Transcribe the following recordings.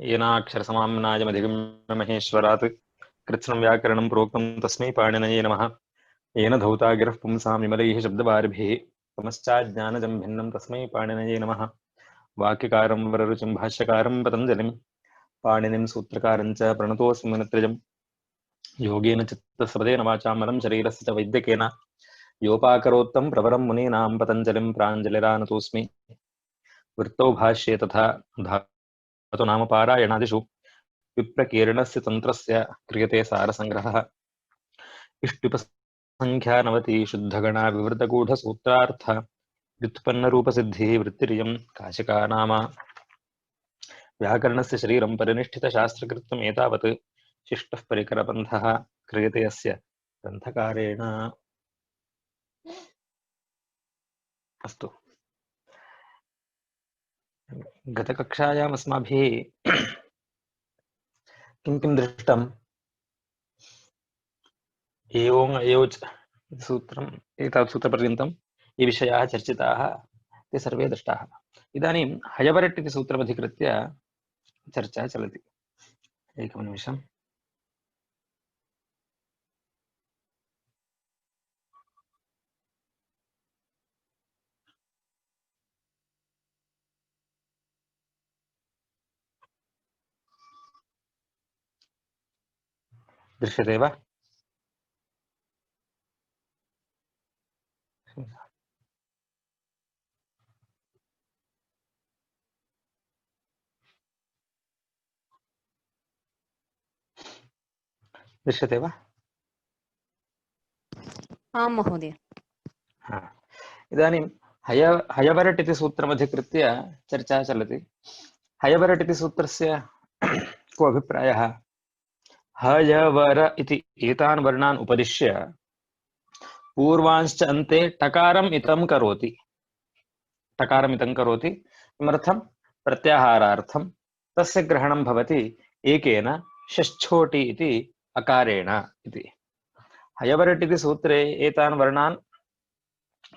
येनाक्षरसमाम्नायमधिगम्य महेश्वरात् कृत्स्नं व्याकरणं प्रोक्तं तस्मै पाणिनये नमः। येन धौता गिरः पुंसां विमलैः शब्दवारिभिः पुनश्चाज्ञानजं भिन्नं तस्मै पाणिनये नमः। वाक्यकारं वररुचिं भाष्यकारं पतञ्जलिं पाणिनिं सूत्रकारं च प्रणतोऽस्मि मुनित्रयम्। योगेन चित्तस्पदेन वाचां मलं शरीरस्य च वैद्यकेन योपाकरोत्तं प्रवरं मुनीनां पतञ्जलिं प्राञ्जलिरानतोऽस्मि। वृत्तौ भाष्ये तथा धातुनाम पारायणादिषु विप्रकीर्णस्य तन्त्रस्य क्रियते सारसंग्रहः। इष्टिपसङ्ख्यानवति शुद्धगणा विवृतगूढसूत्रार्थ व्युत्पन्नरूपसिद्धिः वृत्तिरियं काशिका नाम। व्याकरणस्य शरीरं परिनिष्ठितशास्त्रकृत्यम् एतावत् शिष्टः परिकरपन्थः क्रियते अस्य ग्रन्थकारेण। अस्तु, गतकक्षायाम् अस्माभिः किं किं दृष्टम्? एवं अयोच सूत्रम्, एतावत् सूत्रपर्यन्तं ये विषयाः चर्चिताः ते सर्वे दृष्टाः। इदानीं हयवरट् इति सूत्रमधिकृत्य चर्चा चलति। एकं निमिषम्। दृश्यते वा? दृश्यते वा? आं महोदय। इदानीं हयवरट् इति सूत्रमधिकृत्य चर्चा चलति। हयवरट् इति सूत्रस्य को अभिप्रायः? हयवर इति एतान् वर्णान् उपदिश्य पूर्वांश्च अन्ते टकारम् इतं करोति। टकारम् इतं करोति किमर्थं? प्रत्याहारार्थं। तस्य ग्रहणं भवति एकेन षष्ठोटि इति अकारेण इति। हयवरट् इति सूत्रे एतान् वर्णान्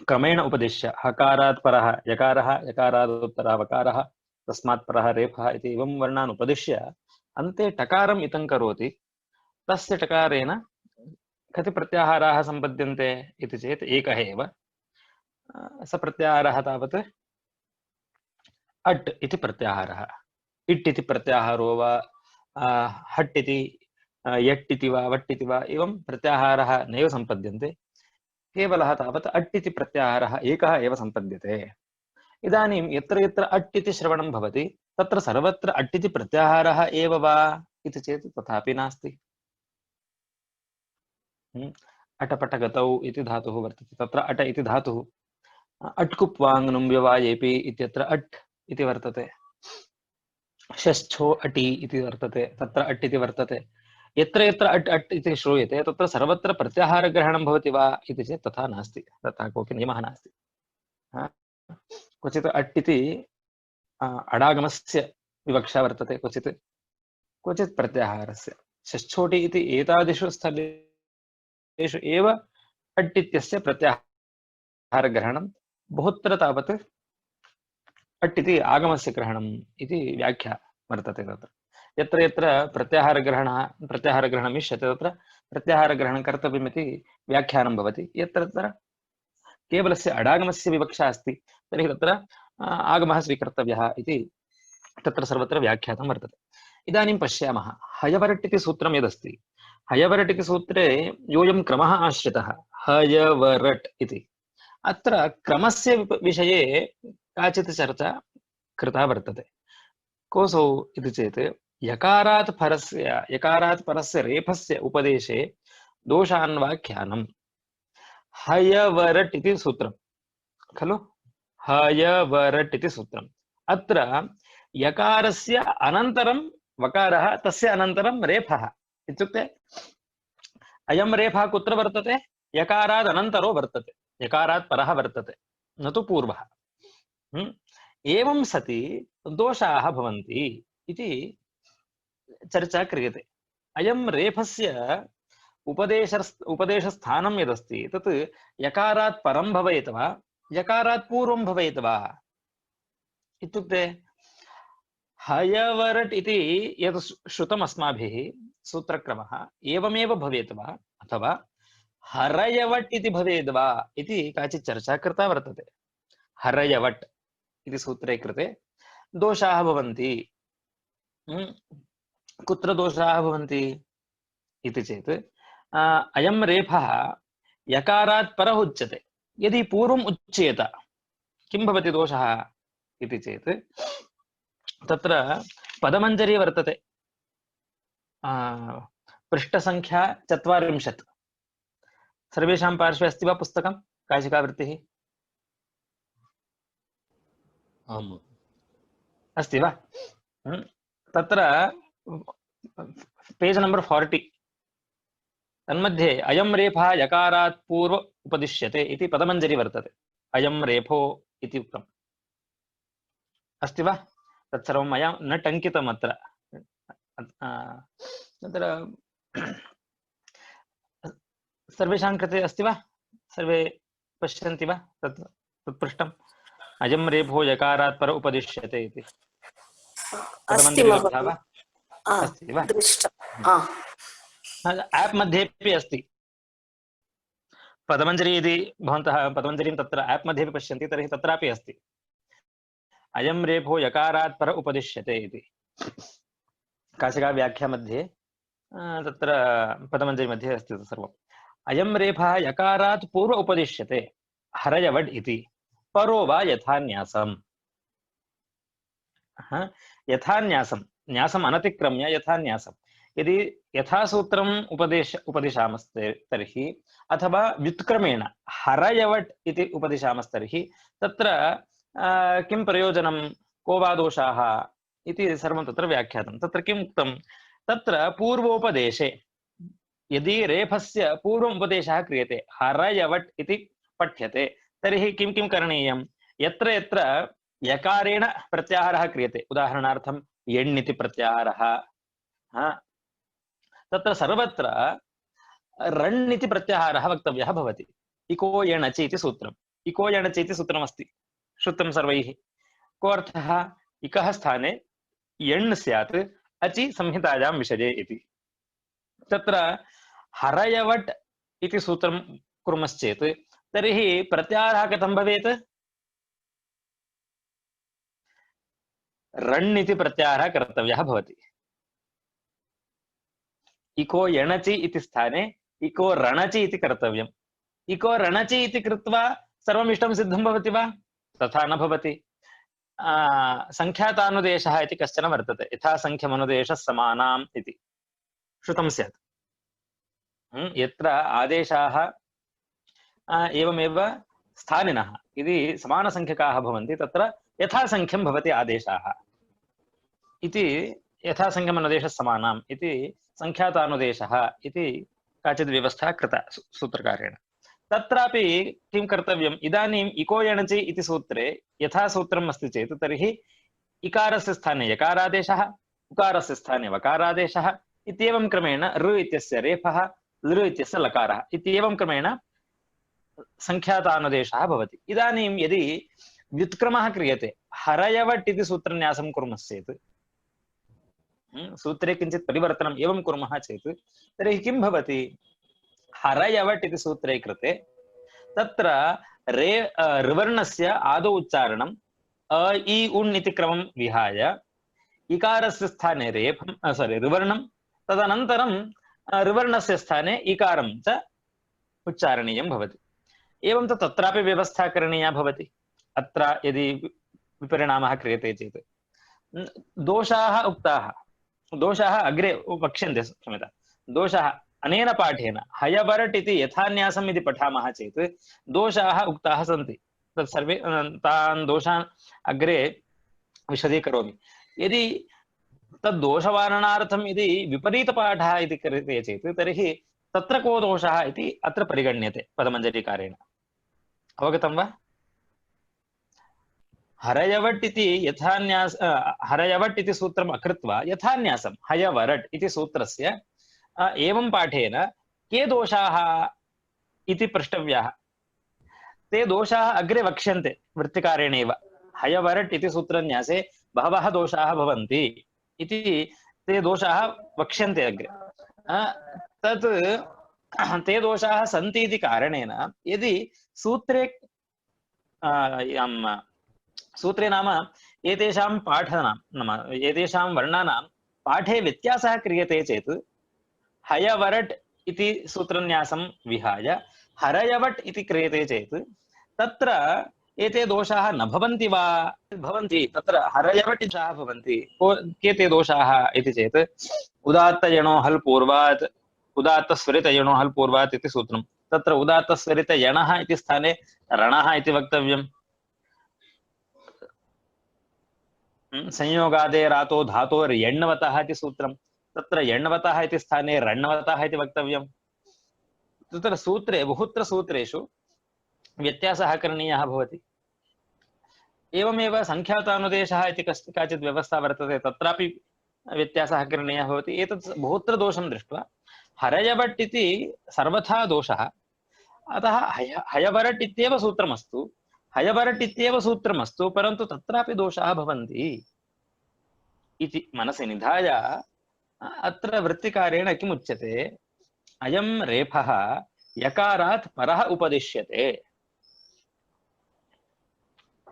क्रमेण उपदिश्य हकारात् परः यकारः, यकारादुत्तरः वकारः, तस्मात् परः रेफः इति एवं वर्णान् उपदिश्य अन्ते टकारम् इतं करोति। तस्य टकारेण कति प्रत्याहाराः सम्पद्यन्ते इति चेत् एकः एव। स प्रत्याहारः तावत् अट् इति प्रत्याहारः। इट् इति प्रत्याहारो वा हट् इति यट् इति वा वट् इति वा एवं प्रत्याहारः नैव सम्पद्यन्ते। केवलः तावत् अट् इति प्रत्याहारः एकः एव सम्पद्यते। इदानीं यत्र यत्र अट् इति श्रवणं भवति तत्र सर्वत्र अट् इति प्रत्याहारः एव वा इति चेत् तथापि नास्ति। अटपटगतौ इति धातुः वर्तते, तत्र अट इति धातुः। अट्कुप्वाङ् व्यवायेपि इत्यत्र अट् इति वर्तते। षष्ठो अटि इति वर्तते, तत्र अट् इति वर्तते। यत्र यत्र अट् अट् इति श्रूयते तत्र सर्वत्र प्रत्याहारग्रहणं भवति वा इति चेत् तथा नास्ति, तथा कोऽपि नियमः नास्ति। क्वचित् अट् इति अडागमस्य विवक्षा वर्तते, क्वचित् प्रत्याहारस्य। षष्ठोटि इति एतादृशु स्थलेषु एव अट् इत्यस्य प्रत्याहारग्रहणं, बहुत्र तावत् अट् इति आगमस्य ग्रहणम् इति व्याख्या वर्तते। तत्र यत्र यत्र प्रत्याहारग्रहणम् इष्यते तत्र प्रत्याहारग्रहणं कर्तव्यमिति व्याख्यानं भवति। यत्र तत्र केवलस्य अडागमस्य विवक्षा अस्ति तर्हि तत्र आगमः स्वीकर्तव्यः इति तत्र सर्वत्र व्याख्यातं वर्तते। इदानीं पश्यामः, हयवरट् इति सूत्रं यदस्ति, हयवरट् इति सूत्रे योऽयं क्रमः आश्रितः हयवरट् इति, अत्र क्रमस्य विषये काचित् चर्चा कृता वर्तते। कोऽसौ इति चेत् यकारात् परस्य रेफस्य उपदेशे दोषान्वाख्यानम्। हयवरट् इति सूत्रं खलु, हयवरट् इति सूत्रम्। अत्र यकारस्य अनन्तरं वकारः, तस्य अनन्तरं रेफः। इत्युक्ते अयं रेफः कुत्र वर्तते? यकारात् अनन्तरो वर्तते, यकारात् परः वर्तते, न तु पूर्वः। एवं सति दोषाः भवन्ति इति चर्चा क्रियते। अयं रेफस्य उपदेशस्थानं यदस्ति तत् यकारात् परं भवेत् वा यकारात् पूर्वं भवेत् वा इत्युक्ते हयवरट् इति यत् श्रुतम् अस्माभिः सूत्रक्रमः एवमेव भवेत् वा अथवा हरयवट् इति भवेद् वा इति काचित् चर्चा कृता वर्तते। हरयवट् इति सूत्रे कृते दोषाः भवन्ति। कुत्र दोषाः भवन्ति इति चेत् अयं रेफः यकारात् परः उच्यते। यदि पूर्वम् उच्येत किं भवति दोषः इति चेत् तत्र पदमञ्जरी वर्तते पृष्ठसङ्ख्या 40। सर्वेषां पार्श्वे अस्ति वा पुस्तकं काशिकावृत्तिः? आम् अस्ति वा? तत्र पेज नंबर 40 तन्मध्ये अयं रेफः यकारात् पूर्व उपदिश्यते इति पदमञ्जरी वर्तते। अयं रेफो इति उक्तम् अस्ति वा? तत्सर्वं मया न टङ्कितम् अत्र। तत्र सर्वेषां कृते अस्ति वा? सर्वे पश्यन्ति वा तत् पृष्ठम्? अयं रेफो यकारात् पर उपदिश्यते इति पदमञ्जरी लब्धा वा? अस्ति वा? ऐप् मध्येपि अस्ति पदमञ्जरी। यदि भवन्तः पदमञ्जरीं तत्र ऐप् मध्ये पश्यन्ति तर्हि तत्रापि अस्ति अयं रेफो यकारात् पर उपदिश्यते इति। काशिका व्याख्या मध्ये तत्र पदमञ्जरी मध्ये अस्ति सर्वम्। अयं रेफः यकारात् पूर्व उपदिश्यते हरयवड् इति परो वा यथान्यासम्। यथान्यासम्, न्यासम् अनतिक्रम्य यथान्यासम्। यदि यथासूत्रम् उपदिशामस्ते तर्हि अथवा व्युत्क्रमेण हरयवट् इति उपदिशामस्तर्हि तत्र किं प्रयोजनं, को वा दोषाः इति सर्वं तत्र व्याख्यातं। तत्र किम् उक्तं, तत्र पूर्वोपदेशे यदि रेफस्य पूर्वम् उपदेशः क्रियते, हरयवट् इति पठ्यते, तर्हि किं किं करणीयं? यत्र यत्र यकारेण प्रत्याहारः क्रियते, उदाहरणार्थं यण् इति प्रत्याहारः, तत्र सर्वत्र रण् इति प्रत्याहारः वक्तव्यः भवति। इको यणचि इति सूत्रम्, इको यणचि इति सूत्रमस्ति, श्रुतं सर्वैः। को अर्थः? इकः स्थाने यण् स्यात् अचि संहितायां विषये इति। तत्र हरयवट् इति सूत्रं कुर्मश्चेत् तर्हि प्रत्याहारः कथं भवेत्? रण् इति प्रत्याहारः कर्तव्यः भवति। इको यणचि इति स्थाने इको रणचि इति कर्तव्यम्। इको रणचि इति कृत्वा सर्वम् इष्टं सिद्धं भवति वा? तथा न भवति। संख्यातानुदेशः इति कश्चन वर्तते, यथा संख्यमनुदेशः समानाम् इति श्रुतं स्यात्। यत्र आदेशाः एवमेव स्थानिनः यदि समानसंख्यकाः भवन्ति तत्र यथासंख्यं भवति आदेशाः इति, यथासंख्यमनुदेशः समानाम् इति संख्यातानुदेशः इति काचित् व्यवस्था कृता सूत्रकारेण। तत्रापि किं कर्तव्यम्? इदानीम् इको यणचि इति सूत्रे यथा सूत्रम् अस्ति चेत् तर्हि इकारस्य स्थाने यकारादेशः, उकारस्य स्थाने वकारादेशः इत्येवं क्रमेण ऋ इत्यस्य रेफः, लृ इत्यस्य लकारः इत्येवं क्रमेण संख्यातानुदेशः भवति। इदानीं यदि व्युत्क्रमः क्रियते, हरयवट् इति सूत्रन्यासं कुर्मश्चेत्, सूत्रे किञ्चित् परिवर्तनम् एवं कुर्मः चेत् तर्हि किं भवति? हरयवट् इति सूत्रे कृते तत्र ऋवर्णस्य आदौ उच्चारणम् अ इ उण् इति क्रमं विहाय इकारस्य स्थाने ऋवर्णं, तदनन्तरं ऋवर्णस्य स्थाने इकारं च उच्चारणीयं भवति। एवं तत्रापि व्यवस्था करणीया भवति। अत्र यदि विपरिणामः क्रियते चेत् दोषाः उक्ताः, दोषाः अग्रे वक्ष्यन्ते, क्षम्यतां, दोषाः अनेन पाठेन हयवरट् इति यथान्यासम् इति पठामः चेत् दोषाः उक्ताः सन्ति। तत् सर्वे तान् दोषान् अग्रे विशदीकरोमि। यदि तद्दोषवारणार्थं यदि विपरीतपाठः इति क्रियते चेत् तर्हि तत्र को दोषः इति अत्र परिगण्यते पदमञ्जरीकारेण। अवगतं वा? हरयवट् इति यथान्यास हरयवट् इति सूत्रम् अकृत्वा यथान्यासं हयवरट् इति सूत्रस्य एवं पाठेन के दोषाः इति पृष्टव्याः। ते दोषाः अग्रे वक्ष्यन्ते वृत्तिकारेणैव। हयवरट् इति सूत्रन्यासे बहवः दोषाः भवन्ति इति ते दोषाः वक्ष्यन्ते अग्रे। तत् ते दोषाः सन्ति इति कारणेन यदि सूत्रे सूत्रे नाम एतेषां पाठनां नाम एतेषां वर्णानां पाठे व्यत्यासः क्रियते चेत् हयवरट् इति सूत्रन्यासं विहाय हरयवट् इति क्रियते चेत् तत्र एते दोषाः न भवन्ति वा? भवन्ति। तत्र हरयवट् दोषाः भवन्ति। के ते दोषाः इति चेत् उदात्तयणो हल् पूर्वात् उदात्तस्वरितयणो हल् पूर्वात् इति सूत्रं। तत्र उदात्तस्वरितयणः इति स्थाने रणः इति वक्तव्यम्। संयोगादेरातो धातोर्यण्वतः इति सूत्रं। तत्र यण्वतः इति स्थाने रण्वतः इति वक्तव्यम्। तत्र सूत्रे बहुत्र सूत्रेषु व्यत्यासः करणीयः भवति। एवमेव संख्यातानुदेशः इति काचित् व्यवस्था वर्तते, तत्रापि व्यत्यासः करणीयः भवति। एतत् बहुत्र दोषं दृष्ट्वा हरयवट् इति सर्वथा दोषः, अतः हयवरट् इत्येव सूत्रमस्तु, हयवरट् इत्येव सूत्रमस्तु, परन्तु तत्रापि दोषाः भवन्ति इति मनसि निधाय अत्र वृत्तिकारेण किमुच्यते? अयं रेफः यकारात् परः उपदिश्यते।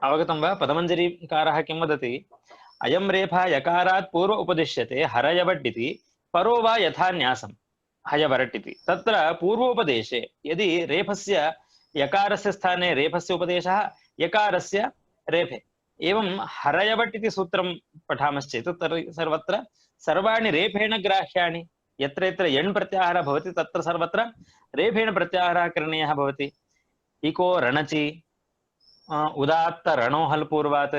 अवगतं वा? पदमञ्जरीकारः किं वदति? अयं रेफः यकारात् पूर्व उपदिश्यते हरयवट् इति, परो वा यथा न्यासं हयवरट् इति। तत्र पूर्वोपदेशे यदि रेफस्य यकारस्य स्थाने रेफस्य उपदेशः, यकारस्य रेफे, एवं हरयवट् इति सूत्रं पठामश्चेत् तर्हि सर्वत्र सर्वाणि रेफेण ग्राह्याणि। यत्र यत्र यण् प्रत्याहारः भवति तत्र सर्वत्र रेफेण प्रत्याहारः करणीयः भवति। इको रणचि, उदात्त रणो हल् पूर्वात्,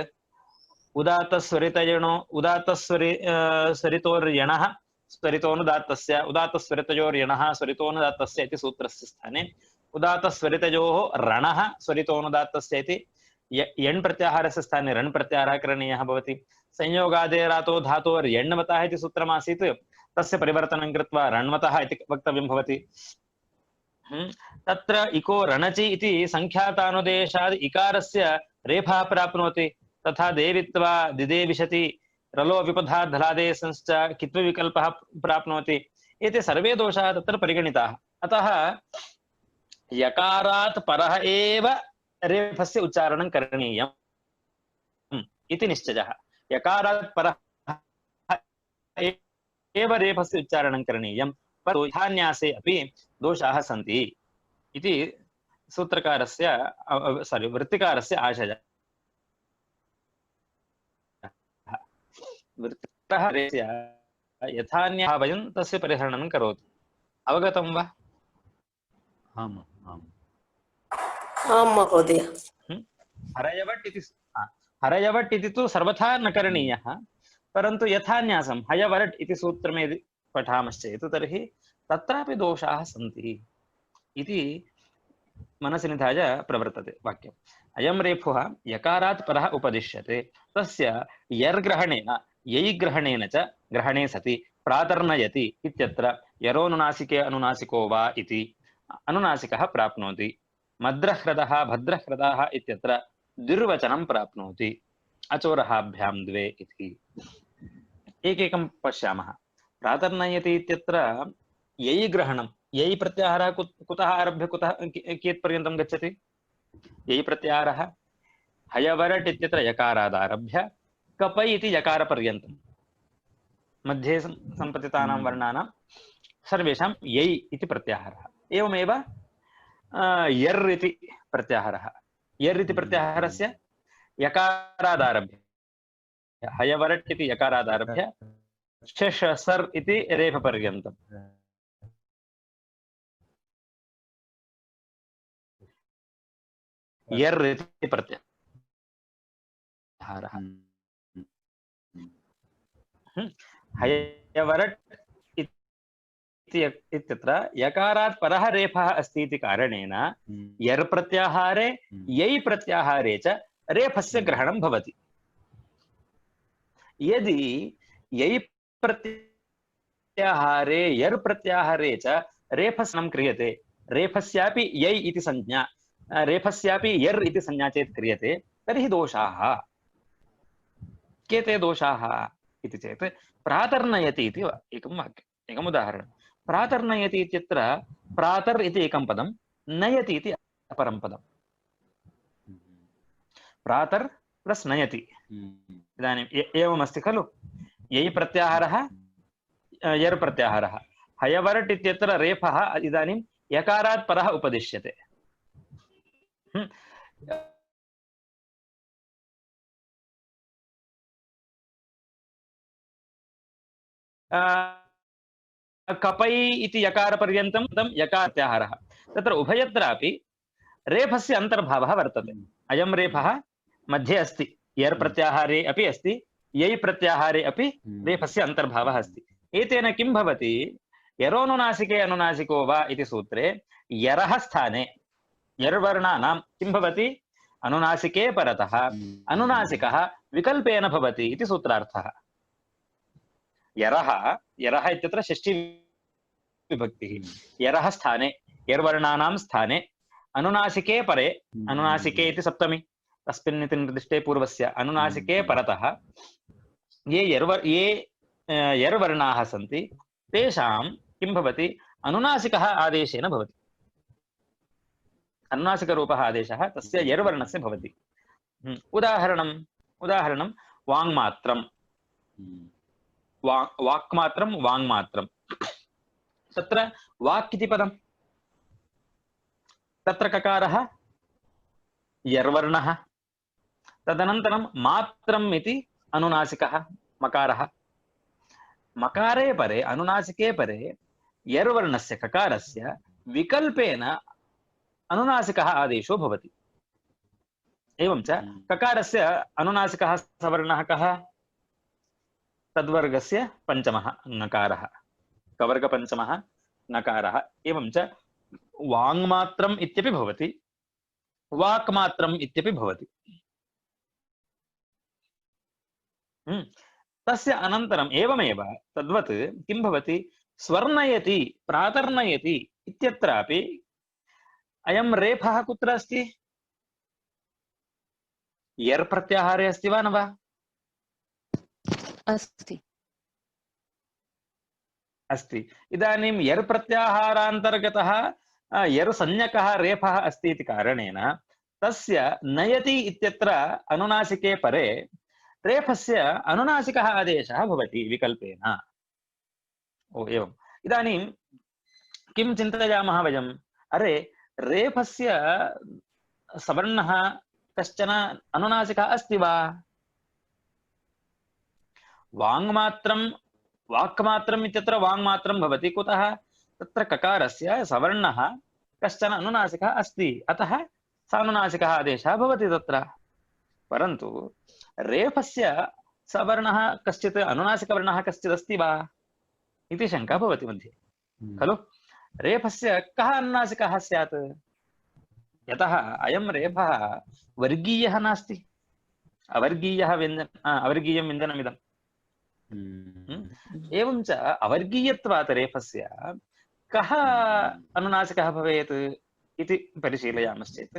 उदात्तस्वरितयणो स्वरितोर्यणः स्वरितोनुदात्तस्य, उदात्तस्वरितयोर्यणः स्वरितोनुदात्तस्य इति सूत्रस्य स्थाने उदात्तस्वरितयोः रणः स्वरितोनुदात्तस्य इति यण् प्रत्याहारस्य स्थाने रण್ प्रत्याहारः करणीयः भवति। संयोगादेरातो धातोर्यण्वतः इति सूत्रमासीत्, तस्य परिवर्तनं कृत्वा रण्वतः इति वक्तव्यं भवति। तत्र इको रणचि इति संख्यातानुदेशाद् इकारस्य रेफः प्राप्नोति। तथा देवित्वा दिदे विशति रलो विपधात् धलादेशंश्च कित्वविकल्पः प्राप्नोति। एते सर्वे दोषाः तत्र परिगणिताः। अतः यकारात् परः एव रेफस्य उच्चारणं करणीयम् इति निश्चयः। यकारात् परः एव रेफस्य उच्चारणं करणीयं, परन्तु यथान्यासे अपि दोषाः सन्ति इति सूत्रकारस्य वृत्तिकारस्य आशयः। वृत्तिकारस्य यथान्यावयं तस्य परिहरणं करोति। अवगतं वा? आम् आम् आम् महोदय। हरयवट् इति तु सर्वथा न करणीयः, परन्तु यथान्यासं हयवरट् इति सूत्रं यदि पठामश्चेत् तर्हि तत्रापि दोषाः सन्ति इति मनसि निधाय प्रवर्तते वाक्यम्। अयं रेफः यकारात् परः उपदिश्यते, तस्य यर्ग्रहणेन यैग्रहणेन च ग्रहणे सति प्रातर्नयति इत्यत्र यरोनुनासिके अनुनासिको वा इति अनुनासिकः प्राप्नोति। मद्रह्रदः भद्रह्रदाः इत्यत्र द्विर्वचनं प्राप्नोति। अचोरहाभ्यां द्वे इति। एकैकं पश्यामः। प्रातर्नयति इत्यत्र यै ग्रहणं, यै प्रत्याहारः कुतः आरभ्य कुतः कियत् पर्यन्तं गच्छति? यै प्रत्याहारः हयवरट् इत्यत्र यकारादारभ्य कपै इति यकारपर्यन्तं मध्ये सम्पतितानां वर्णानां सर्वेषां यै इति प्रत्याहारः। एवमेव यर् इति प्रत्याहारः, यर् इति प्रत्याहारस्य यकारादारभ्य हयवरट् इति यकारादारभ्य शशर् इति रेफपर्यन्तम्। यर् इति प्रत्याहारः। हयवरट् इत्यत्र यकारात् परः रेफः अस्ति इति कारणेन यर् प्रत्याहारे यै प्रत्याहारे च रेफस्य ग्रहणं भवति। यदि यै प्रत्याहारे यर् प्रत्याहारे च रेफस्नं क्रियते, रेफस्यापि यै इति संज्ञा, रेफस्यापि यर् इति संज्ञा चेत् क्रियते, तर्हि दोषाः। के ते दोषाः इति चेत् प्रातर्नयति इति एकं वाक्यम्, एकम् उदाहरणं। प्रातर्नयति इत्यत्र प्रातर् इति एकं पदं, नयति इति अपरं पदं। प्रातर् प्लस् नयति। इदानीम् एवमस्ति खलु, यै प्रत्याहारः यर् प्रत्याहारः। हयवर्ट् इत्यत्र रेफः इदानीं यकारात् परः उपदिश्यते। कपै इति यकारपर्यन्तं यकार प्रत्याहारः। तत्र उभयत्रापि रेफस्य अन्तर्भावः वर्तते। अयं रेफः मध्ये अस्ति, यर् प्रत्याहारे अपि अस्ति, यै प्रत्याहारे अपि रेफस्य अन्तर्भावः अस्ति। एतेन किं भवति, यरोनुनासिके अनुनासिको वा इति सूत्रे यरः स्थाने यर्वर्णानां किं भवति, अनुनासिके परतः अनुनासिकः विकल्पेन भवति इति सूत्रार्थः। यरः यरः इत्यत्र षष्ठी विभक्तिः। यरः स्थाने यर्वर्णानां स्थाने अनुनासिके परे, अनुनासिके इति सप्तमी, तस्मिन् इति निर्दिष्टे पूर्वस्य अनुनासिके परतः ये यर्वर्णाः सन्ति तेषां किं भवति, अनुनासिकः आदेशेन भवति। अनुनासिकरूपः आदेशः तस्य यर्वर्णस्य भवति। उदाहरणं वाङ्मात्रं, वाक्मात्रं वाङ्मात्रं। तत्र वाक् इति पदं, तत्र ककारः यर्वर्णः, तदनन्तरं मात्रम् इति अनुनासिकः मकारः। मकारे परे अनुनासिके परे यर्वर्णस्य ककारस्य विकल्पेन अनुनासिकः आदेशो भवति। एवं च ककारस्य अनुनासिकः सवर्णः कः, तद्वर्गस्य पंचमः नकारः, कवर्गपञ्चमः नकारः। एवं च वाङ्मात्रम् इत्यपि भवति, वाक्मात्रम् इत्यपि भवति। तस्य अनन्तरम् एवमेव तद्वत् किं भवति, स्वर्णयति प्रातर्नयति इत्यत्रापि अयं रेफः कुत्र अस्ति, यर् प्रत्याहारे अस्ति वा न वा? अस्ति अस्ति। इदानीं यर् प्रत्याहारान्तर्गतः यर् संज्ञकः रेफः अस्ति इति कारणेन तस्य नयति इत्यत्र अनुनासिके परे रेफस्य अनुनासिकः आदेशः भवति विकल्पेन। ओ एवम्। इदानीं किं चिन्तयामः वयम्, अरे रेफस्य सवर्णः कश्चन अनुनासिकः अस्ति वा? वाङ्मात्रं वाक्मात्रम् इत्यत्र वाङ्मात्रं भवति, कुतः, तत्र ककारस्य सवर्णः कश्चन अनुनासिकः अस्ति, अतः सानुनासिकः आदेशः भवति तत्र। परन्तु रेफस्य सवर्णः कश्चित् अनुनासिकवर्णः कश्चित् अस्ति वा इति शङ्का भवति मध्ये खलु। रेफस्य कः अनुनासिकः स्यात्, यतः अयं रेफः वर्गीयः नास्ति, अवर्गीयः अवर्गीयं व्यञ्जनमिदम्। एवं च अवर्गीयत्वात् रेफस्य कः अनुनासिकः भवेत् इति परिशीलयामश्चेत्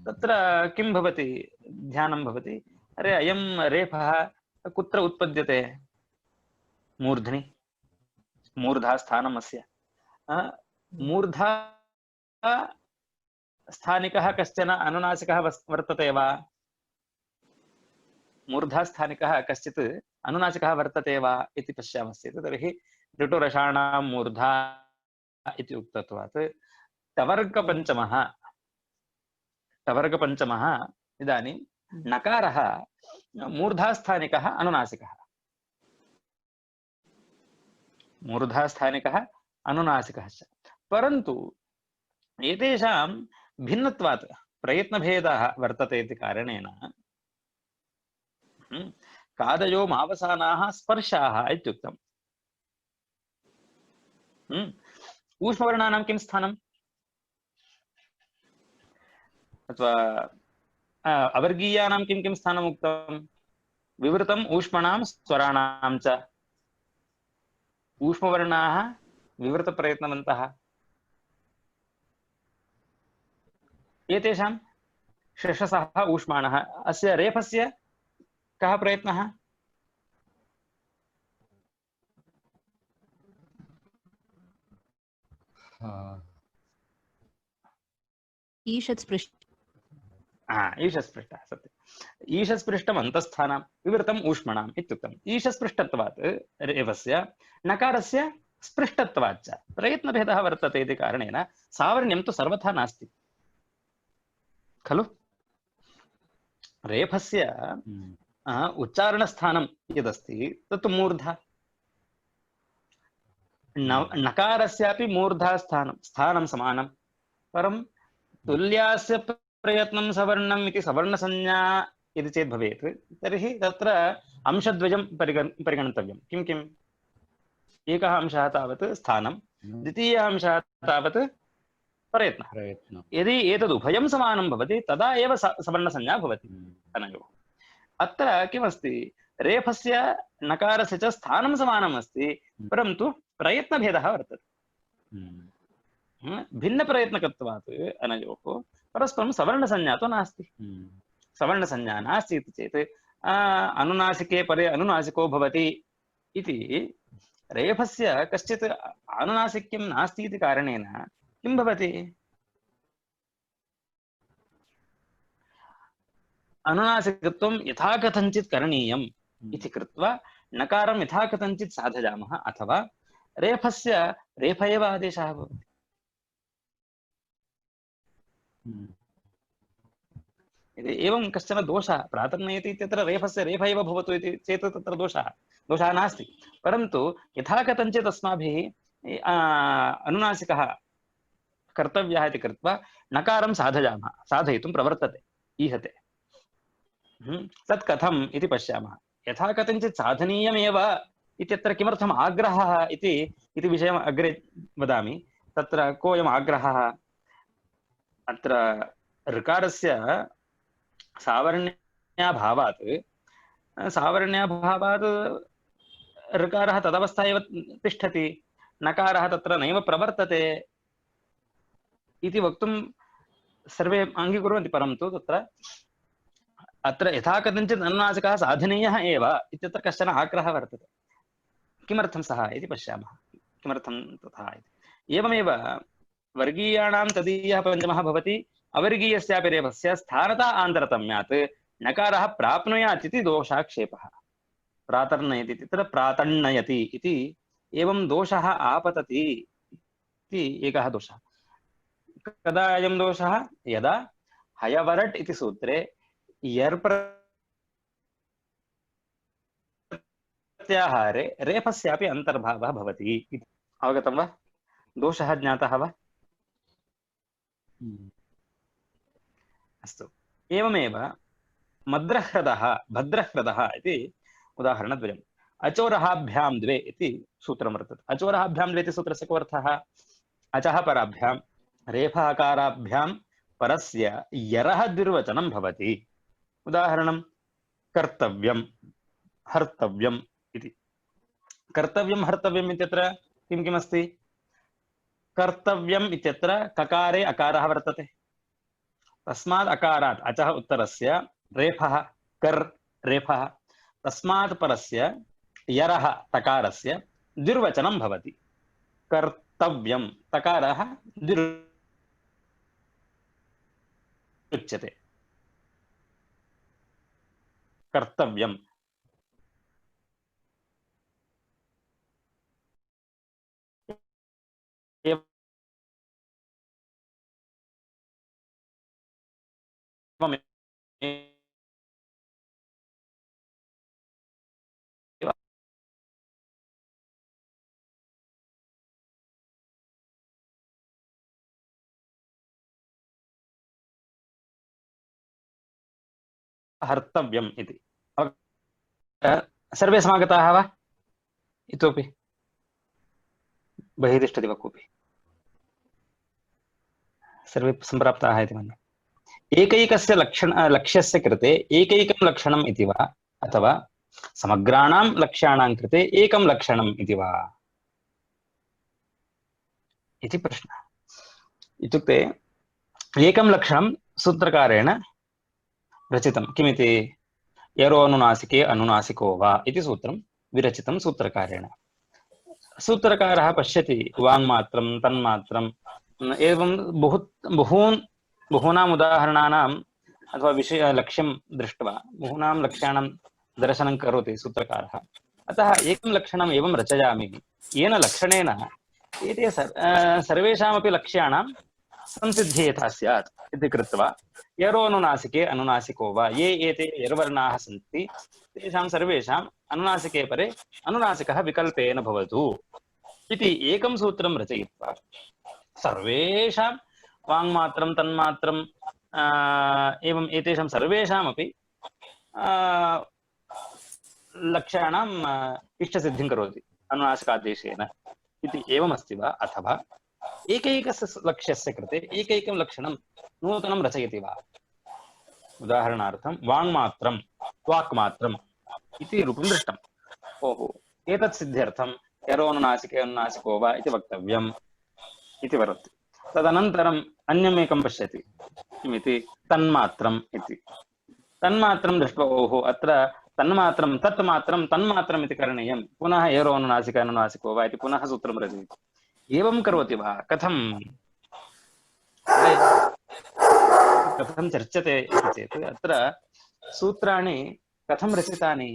तत्र किं भवति, ध्यानं भवति, अरे अयं रेफः कुत्र उत्पद्यते, मूर्ध्नि, मूर्धा स्थानम् अस्य। मूर्धा स्थानिकः कश्चन अनुनासिकः वर्तते वा? मूर्धास्थानिकः कश्चित् अनुनासिकः वर्तते वा इति पश्यामश्चेत् तर्हि ऋटुरषाणां मूर्धा इति उक्तत्वात् टवर्गपञ्चमः इदानीं नकारः मूर्धास्थानिकः अनुनासिकः, मूर्धास्थानिकः अनुनासिकः च। परन्तु एतेषां भिन्नत्वात् प्रयत्नभेदः वर्तते इति कारणेन कादयो मावसानाः स्पर्शाः इत्युक्तम्। ऊष्मवर्णानां किं स्थानम्, अथवा अवर्गीयानां किं किं स्थानम् उक्तं, विवृतम् ऊष्मणां स्वराणां च। ऊष्मवर्णाः विवृतप्रयत्नवन्तः, एतेषां षषसः ऊष्माणः। अस्य रेफस्य कः प्रयत्नः, ईषत्स्पृष्ट ईशस्पृष्टः सत्यम् ईशस्पृष्टम् अन्तस्थानां विवृतम् ऊष्मणाम् इत्युक्तम् ईशस्पृष्टत्वात् रेफस्य नकारस्य स्पृष्टत्वाच्च प्रयत्नभेदः वर्तते इति कारणेन सावर्ण्यं तु सर्वथा नास्ति खलु रेफस्य उच्चारणस्थानं यदस्ति तत् मूर्धा नकारस्यापि मूर्धा स्थानं समानं परं तुल्यास्य प्रयत्नं सवर्णम् इति सवर्णसंज्ञा यदि चेत् भवेत् तर्हि तत्र अंशद्वयं परिगणितव्यं किं किम् एकः अंशः तावत् स्थानं द्वितीयः अंशः तावत् प्रयत्नः यदि एतदुभयं समानं भवति तदा एव सवर्णसंज्ञा भवति अनयोः अत्र किमस्ति रेफस्य नकारस्य च स्थानं समानम् अस्ति परन्तु प्रयत्नभेदः वर्तते भिन्नप्रयत्नकत्वात् अनयोः परस्परं सवर्णसंज्ञा तु नास्ति सवर्णसंज्ञा नास्ति इति चेत् अनुनासिके परे अनुनासिको भवति इति रेफस्य कश्चित् आनुनासिक्यं नास्ति इति कारणेन किं भवति अनुनासिकत्वं यथा कथञ्चित् करणीयम् इति कृत्वा नकारं यथा कथञ्चित् साधयामः अथवा रेफस्य रेफ एव आदेशः भवति यदि एवं कश्चन दोषः प्रातर्नयति इत्यत्र रेफस्य रेफ एव भवतु इति चेत् तत्र दोषः नास्ति परन्तु यथा कथञ्चित् अस्माभिः अनुनासिकः कर्तव्यः इति कृत्वा नकारं साधयामः साधयितुं प्रवर्तते ईहते तत् कथम् इति पश्यामः यथा कथञ्चित् साधनीयमेव इत्यत्र किमर्थम् आग्रहः इति विषयम् अग्रे वदामि तत्र कोऽयम् आग्रहः अत्र ऋकारस्य सावर्ण्याभावात् ऋकारः तदवस्था एव तिष्ठति नकारः तत्र नैव प्रवर्तते इति वक्तुं सर्वे अङ्गीकुर्वन्ति परन्तु तत्र अत्र यथा कथञ्चित् अनुनासिकः साधनीयः एव इत्यत्र कश्चन आग्रहः वर्तते किमर्थं सः इति पश्यामः किमर्थं तथा इति एवमेव वर्गीयाणां तदीयः पञ्चमः भवति अवर्गीयस्यापि रेफस्य स्थानता आन्तरतम्यात् नकारः प्राप्नुयात् इति दोषाक्षेपः प्रातर्नयति तत्र प्रातण्णयति इति एवं दोषः आपतति इति एकः दोषः कदा अयं दोषः यदा हयवरट् इति सूत्रे यर् प्रत्याहारे रेफस्यापि अन्तर्भावः भवति इति अवगतं वा दोषः ज्ञातः वा अस्तु एवमेव मद्रह्रदः भद्रह्रदः इति उदाहरणद्वयम् अचोरहाभ्यां द्वे इति सूत्रं वर्तते अचोरहाभ्यां द्वे इति सूत्रस्य को अर्थः अचः पराभ्यां रेफाकाराभ्यां परस्य यरः द्विर्वचनं भवति उदाहरणं कर्तव्यं हर्तव्यम् इति कर्तव्यं हर्तव्यम् इत्यत्र किं किमस्ति कर्तव्यम् इत्यत्र ककारे अकारः वर्तते तस्मात् अकारात् अचः उत्तरस्य रेफः कर् रेफः तस्मात् परस्य यरः तकारस्य द्विर्वचनं भवति कर्तव्यं तकारः द्विरुच्यते कर्तव्यं हर्तव्यम् इति सर्वे समागताः वा इतोपि बहिः तिष्ठति वा कोऽपि सर्वे सम्प्राप्ताः इति मन्ये एकैकस्य लक्ष्यस्य कृते एकैकं लक्षणम् इति वा अथवा समग्राणां लक्ष्याणां कृते एकं लक्षणम् इति वा इति प्रश्नः इत्युक्ते एकं लक्षणं सूत्रकारेण रचितं किमिति यरो अनुनासिके अनुनासिको वा इति सूत्रं विरचितं सूत्रकारेण सूत्रकारः पश्यति वाङ्मात्रं तन्मात्रं एवं बहूनाम् उदाहरणानाम् अथवा लक्ष्यं दृष्ट्वा बहूनां लक्ष्याणां दर्शनं करोति सूत्रकारः। अतः एकं लक्षणम् एवं रचयामि येन लक्षणेन एते सर्वेषामपि लक्ष्याणां संसिद्धिः यथा स्यात् इति कृत्वा यरोनुनासिके अनुनासिको वा ये एते यर्वर्णाः सन्ति तेषां सर्वेषाम् अनुनासिके परे अनुनासिकः विकल्पेन भवतु इति एकं सूत्रं रचयित्वा सर्वेषां वाङ्मात्रं तन्मात्रं एवम् एतेषां सर्वेषामपि लक्ष्याणां इष्टसिद्धिं करोति अनुनासिकादेशेन इति एवमस्ति वा, अथवा एकैकस्य लक्ष्यस्य कृते एकैकं लक्षणं नूतनं रचयति वा? उदाहरणार्थं वाङ्मात्रं वाक्मात्रम् इति रूपं दृष्टम्। ओहो, एतत् सिद्ध्यर्थं यरोनुनासिके अनुनासिको वा इति वक्तव्यम् इति वदति। तदनन्तरम् अन्यम् एकं पश्यति, किमिति तन्मात्रम् इति। तन्मात्रं दृष्ट्वा ओहो अत्र तन्मात्रं तत् मात्रं तन्मात्रम् इति करणीयं, पुनः यरोनुनासिके अनुनासिको वा इति पुनः सूत्रं रचयति। एवं करोति वा? कथं चर्च्यते इति चेत् अत्र सूत्राणि कथं रचितानि,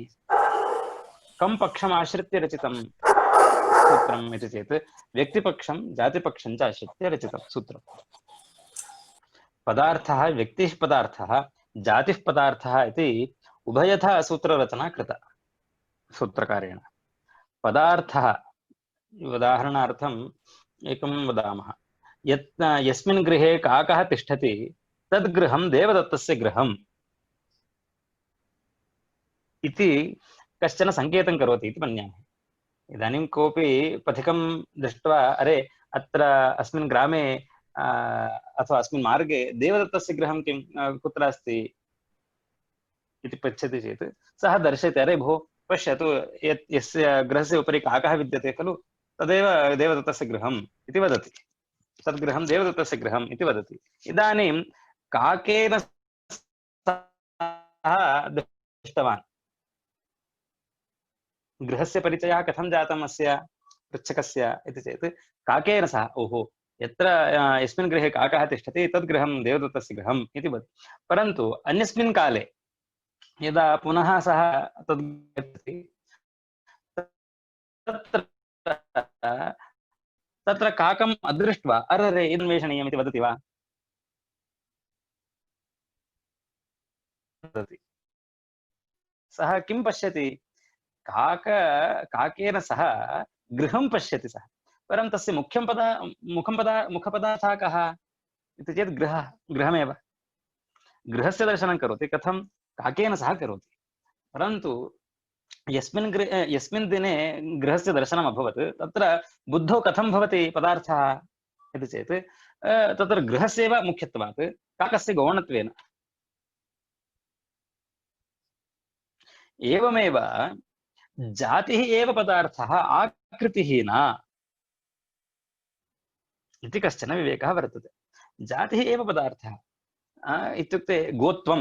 कं पक्षम् आश्रित्य रचितं सूत्रम् इति चेत् व्यक्तिपक्षं जातिपक्षं च आश्रित्य रचितं सूत्रम्। पदार्थः व्यक्तिः पदार्थः जातिः पदार्थः इति उभयथा सूत्ररचना कृता सूत्रकारेण। पदार्थः उदाहरणार्थम् एकं वदामः, यस्मिन् गृहे काकः तिष्ठति तद् गृहं देवदत्तस्य गृहम् इति कश्चन सङ्केतं करोति इति मन्यामहे। इदानीं कोऽपि पथिकं दृष्ट्वा अरे अत्र अस्मिन् ग्रामे अथवा अस्मिन् मार्गे देवदत्तस्य गृहं किं कुत्र अस्ति इति पृच्छति चेत् सः दर्शयति, अरे भो पश्यतु यस्य गृहस्य उपरि काकः विद्यते खलु तदेव देवदत्तस्य गृहम् इति वदति, तद्गृहं देवदत्तस्य गृहम् इति वदति। इदानीं काकेन सह दृष्टवान्, गृहस्य परिचयः कथं जातम् अस्य पृच्छकस्य इति चेत् काकेन सह ओहो यत्र यस्मिन् गृहे काकः तिष्ठति तद् गृहं देवदत्तस्य गृहम् इति वदति। परन्तु अन्यस्मिन् काले यदा पुनः सः तद् गच्छति तत्र काकम् अदृष्ट्वा अरे अन्वेषणीयम् इति वदति वा? सः किं पश्यति? काकेन सह गृहं पश्यति सः, परं तस्य मुखपदार्थः कः इति चेत् गृहमेव। गृहस्य दर्शनं करोति, कथं? काकेन सह करोति। परन्तु यस्मिन् दिने गृहस्य दर्शनम् अभवत् तत्र बुद्धौ कथं भवति पदार्थः इति चेत् तत्र गृहस्यैव मुख्यत्वात् काकस्य गौणत्वेन। एवमेव जातिः एव पदार्थः आकृतिः न इति कश्चन विवेकः वर्तते। जातिः एव पदार्थः इत्युक्ते गोत्वं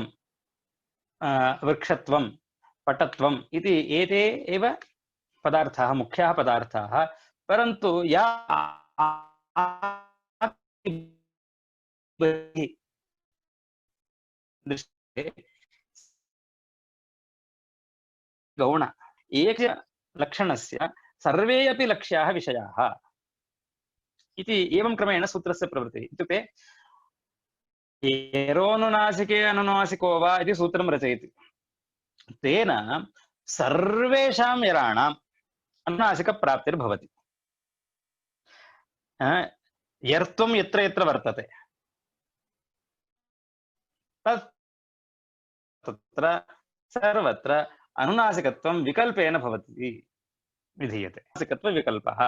वृक्षत्वं पटत्वम् इति एते एव पदार्थाः मुख्याः पदार्थाः। परन्तु या गौण एक लक्षणस्य सर्वे अपि लक्ष्याः विषयाः इति एवं क्रमेण सूत्रस्य प्रवृत्तिः। इत्युक्ते एरोनुनासिके अनुनासिको वा इति सूत्रं रचयति, तेन सर्वेषां यराणाम् अनुनासिकप्राप्तिर्भवति। यर्त्वं यत्र यत्र वर्तते तत्र सर्वत्र अनुनासिकत्वं विकल्पेन भवति विधीयते। अनुनासिकत्वविकल्पः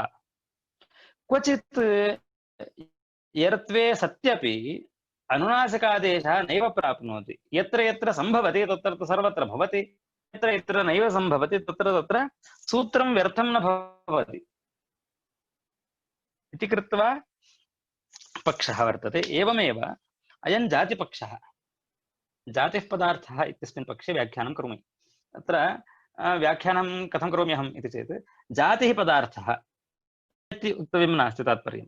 क्वचित् यर्त्वे सत्यपि अनुनासिकादेशः नैव प्राप्नोति। यत्र यत्र सम्भवति तत्र सर्वत्र भवति, यत्र यत्र नैव सम्भवति तत्र तत्र सूत्रं व्यर्थं न भवति इति कृत्वा पक्षः वर्तते। एवमेव अयं जातिपक्षः, जातिः पदार्थः इत्यस्मिन् पक्षे व्याख्यानं करोमि। तत्र व्याख्यानं कथं करोमि अहम् इति चेत् जातिः पदार्थः इति वक्तव्यं नास्ति तात्पर्यम्।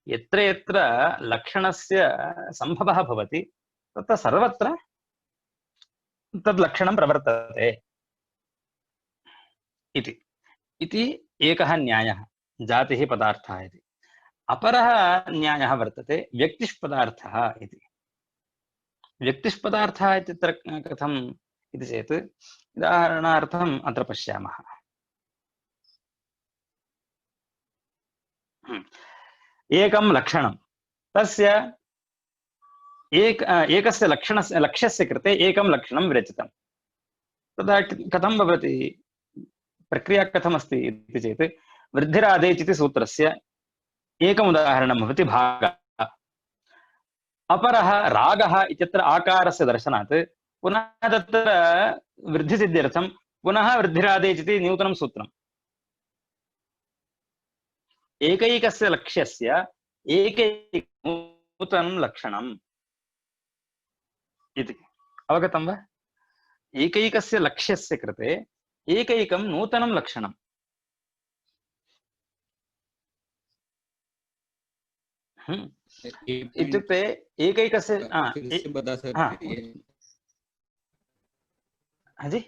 यत्र यत्र लक्षणस्य सम्भवः भवति तत्र सर्वत्र तद् लक्षणं प्रवर्तते इति। इति एकः न्यायः जातिः पदार्थः इति। अपरः न्यायः वर्तते व्यक्तिष्पदार्थः इति। व्यक्तिष्पदार्थः इत्यत्र कथम् इति चेत् उदाहरणार्थम् अत्र पश्यामः। एकं लक्षणं तस्य एकस्य लक्ष्यस्य कृते एकं लक्षणं विरचितं। तदा कथं भवति, प्रक्रिया कथमस्ति इति चेत् वृद्धिरादेच् इति सूत्रस्य एकम् उदाहरणं भवति भागः। अपरः रागः इत्यत्र आकारस्य दर्शनात् पुनः तत्र वृद्धिसिद्ध्यर्थं पुनः वृद्धिरादेच् इति नूतनं सूत्रम्। एकैकस्य लक्ष्यस्य एकैकं नूतनं लक्षणम् इति। अवगतं वा? एकैकस्य लक्ष्यस्य कृते एकैकं नूतनं लक्षणम्। इत्युक्ते एकैकस्य बता सकते हैं? हाँ जी,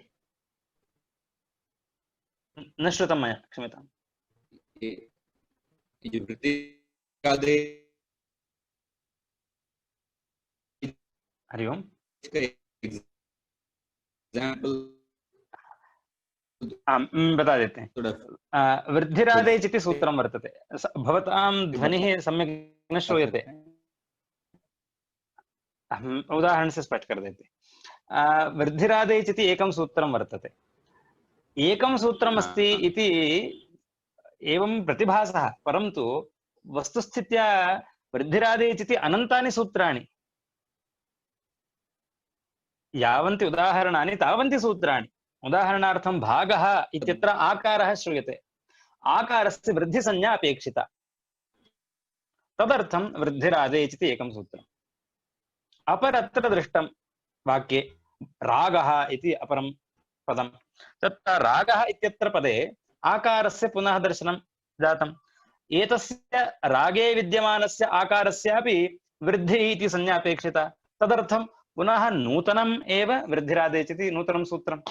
न श्रुतं मया, क्षम्यताम्। जो वृत्ति हरि ओम्। एग्जाम्पल बता देते हैं। वृद्धिरादेच् इति सूत्रं वर्तते। भवतां ध्वनिः सम्यक् न श्रूयते। हम उदाहरण से स्पष्ट कर देते। वृद्धिरादेच् इति एकं सूत्रं वर्तते। एकं सूत्रम् अस्ति इति एवं प्रतिभासः, परन्तु वस्तुस्थित्या वृद्धिरादेच् इति अनन्तानि सूत्राणि। यावन्ति उदाहरणानि तावन्ति सूत्राणि। उदाहरणार्थं भागः इत्यत्र आकारः श्रूयते, आकारस्य वृद्धिसंज्ञा अपेक्षिता, तदर्थं वृद्धिरादेच् इति एकं सूत्रम्। अपरत्र दृष्टं वाक्ये रागः इति अपरं पदं। तत्र रागः इत्यत्र पदे आकारस्य पुनः दर्शनं जातम्। एतस्य रागे विद्यमानस्य आकारस्यापि वृद्धिः इति संज्ञा अपेक्षिता, तदर्थं पुनः नूतनम् एव वृद्धिरादेच् इति नूतनं सूत्रम्।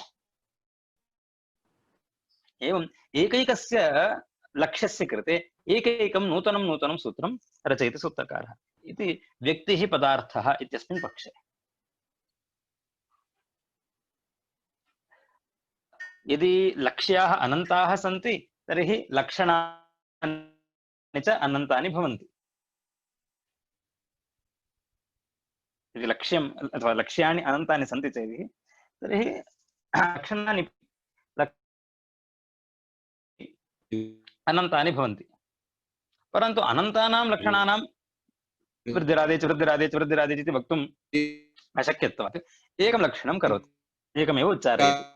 एवम् एकैकस्य लक्ष्यस्य कृते एकैकं नूतनं सूत्रं रचयति सूत्रकारः इति व्यक्तिः पदार्थः इत्यस्मिन् पक्षे। यदि लक्ष्याः अनन्ताः सन्ति तर्हि लक्षणानि च अनन्तानि भवन्ति। यदि लक्ष्यम् अथवा लक्ष्याणि अनन्तानि सन्ति चेत् तर्हि लक्षणानि अनन्तानि भवन्ति। परन्तु अनन्तानां लक्षणानां वृद्धिरादेच् इति वक्तुम् अशक्यत्वात् एकं लक्षणं करोति, एकमेव उच्चारयति।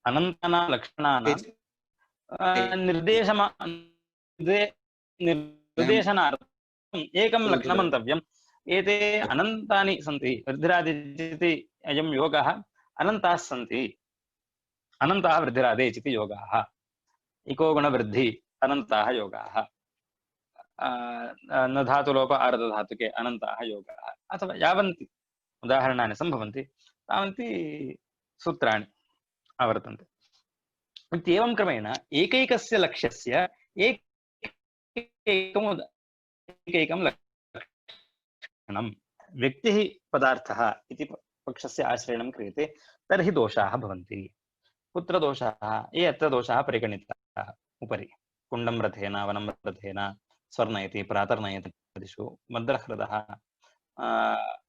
अनन्तानां लक्षणानां निर्देशनार्थम् एकं लक्षणं मन्तव्यम्। एते अनन्तानि सन्ति, वृद्धिरादेच् इति अयं योगः अनन्ताः सन्ति, अनन्ताः वृद्धिरादेच् इति योगाः। इको गुणवृद्धि अनन्ताः योगाः, न धातुलोप आर्धधातुके अनन्ताः योगाः, अथवा यावन्ति उदाहरणानि सम्भवन्ति तावन्ति सूत्राणि आवर्तन्ते। इत्येवं क्रमेण एकैकस्य लक्ष्यस्य एकैकं लक्षणं व्यक्तिः पदार्थः इति पक्षस्य आश्रयणं क्रियते तर्हि दोषाः भवन्ति। कुत्र दोषाः? ये अत्र दोषाः परिगणिताः उपरि। कुण्डं रथेन, वनं रथेन, स्वर्णयति, प्रातर्नयति इत्यादिषु, मद्रहृदः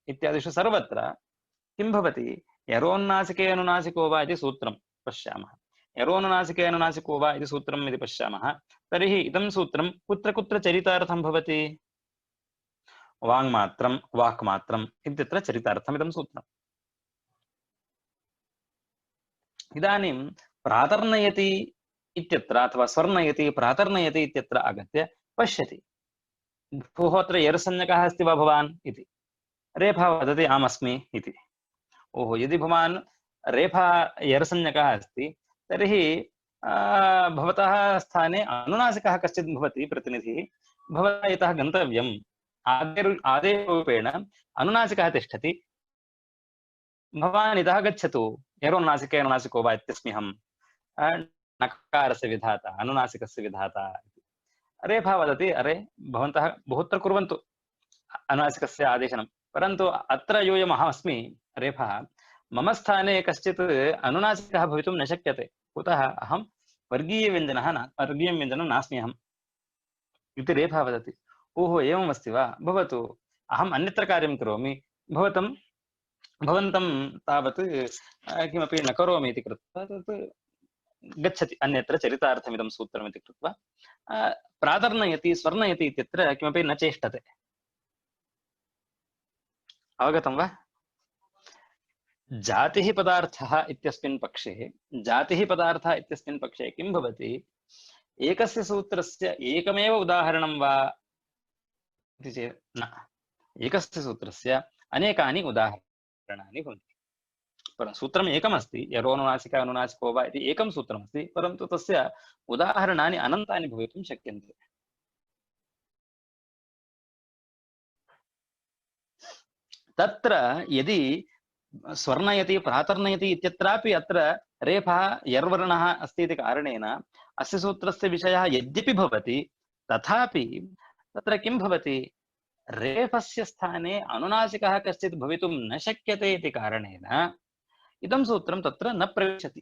इत्यादिषु सर्वत्र किं भवति? यरोन्नासिकेऽनुनासिको वा इति सूत्रं पश्यामः। यरोनुनासिकेऽनुनासिको वा इति सूत्रम् इति पश्यामः तर्हि इदं सूत्रं कुत्र कुत्र चरितार्थं भवति? वाङ्मात्रं, वाक्मात्रम् इत्यत्र चरितार्थम् इदं सूत्रम्। इदानीं प्रातर्नयति इत्यत्र अथवा स्वर्णयति, प्रातर्नयति इत्यत्र आगत्य पश्यति, भोः अत्र यर्संज्ञकः अस्ति वा भवान् इति। रेफा वदति आम् अस्मि इति। ओहो, यदि भवान् रेफा यर्संज्ञकः अस्ति तर्हि भवतः स्थाने अनुनासिकः कश्चित् भवति प्रतिनिधिः, भवता इतः गन्तव्यम्, आदेरूपेण अनुनासिकः तिष्ठति, भवान् इतः गच्छतु, यरोनुनासिके अनुनासिको वा इत्यस्म्यहम्, नकारस्य विधाता, अनुनासिकस्य विधाता। रेफा वदति, अरे भवन्तः बहुत्र कुर्वन्तु अनुनासिकस्य आदेशनं, परन्तु अत्र योऽयम् अहमस्मि रेफः, मम स्थाने कश्चित् अनुनासिकः भवितुं न शक्यते। कुतः? अहं वर्गीयं व्यञ्जनं नास्मि अहम् इति रेफा वदति। ओहो एवमस्ति वा, भवतु, अहम् अन्यत्र कार्यं करोमि, भवन्तं तावत् किमपि न करोमि इति कृत्वा तत् गच्छति अन्यत्र चरितार्थमिदं सूत्रमिति कृत्वा प्रातर्नयति स्वर्णयति इत्यत्र किमपि न चेष्टते। अवगतं वा? जातिः पदार्थः इत्यस्मिन् पक्षे किं भवति? एकस्य सूत्रस्य एकमेव उदाहरणं वा इति चेत् न, एकस्य सूत्रस्य अनेकानि उदाहरणानि भवन्ति। परन्तु सूत्रम् एकमस्ति, यरोनुनासिक अनुनासिको वा इति एकं सूत्रमस्ति, परन्तु तस्य उदाहरणानि अनन्तानि भवितुं शक्यन्ते। तत्र यदि स्वर्णयति प्रातर्नयति इत्यत्रापि अत्र रेफः यर्वर्णः अस्ति इति कारणेन अस्य सूत्रस्य विषयः यद्यपि भवति, तथापि तत्र किं भवति? रेफस्य स्थाने अनुनासिकः कश्चित् भवितुं न शक्यते इति कारणेन इदं सूत्रं तत्र न प्रविशति।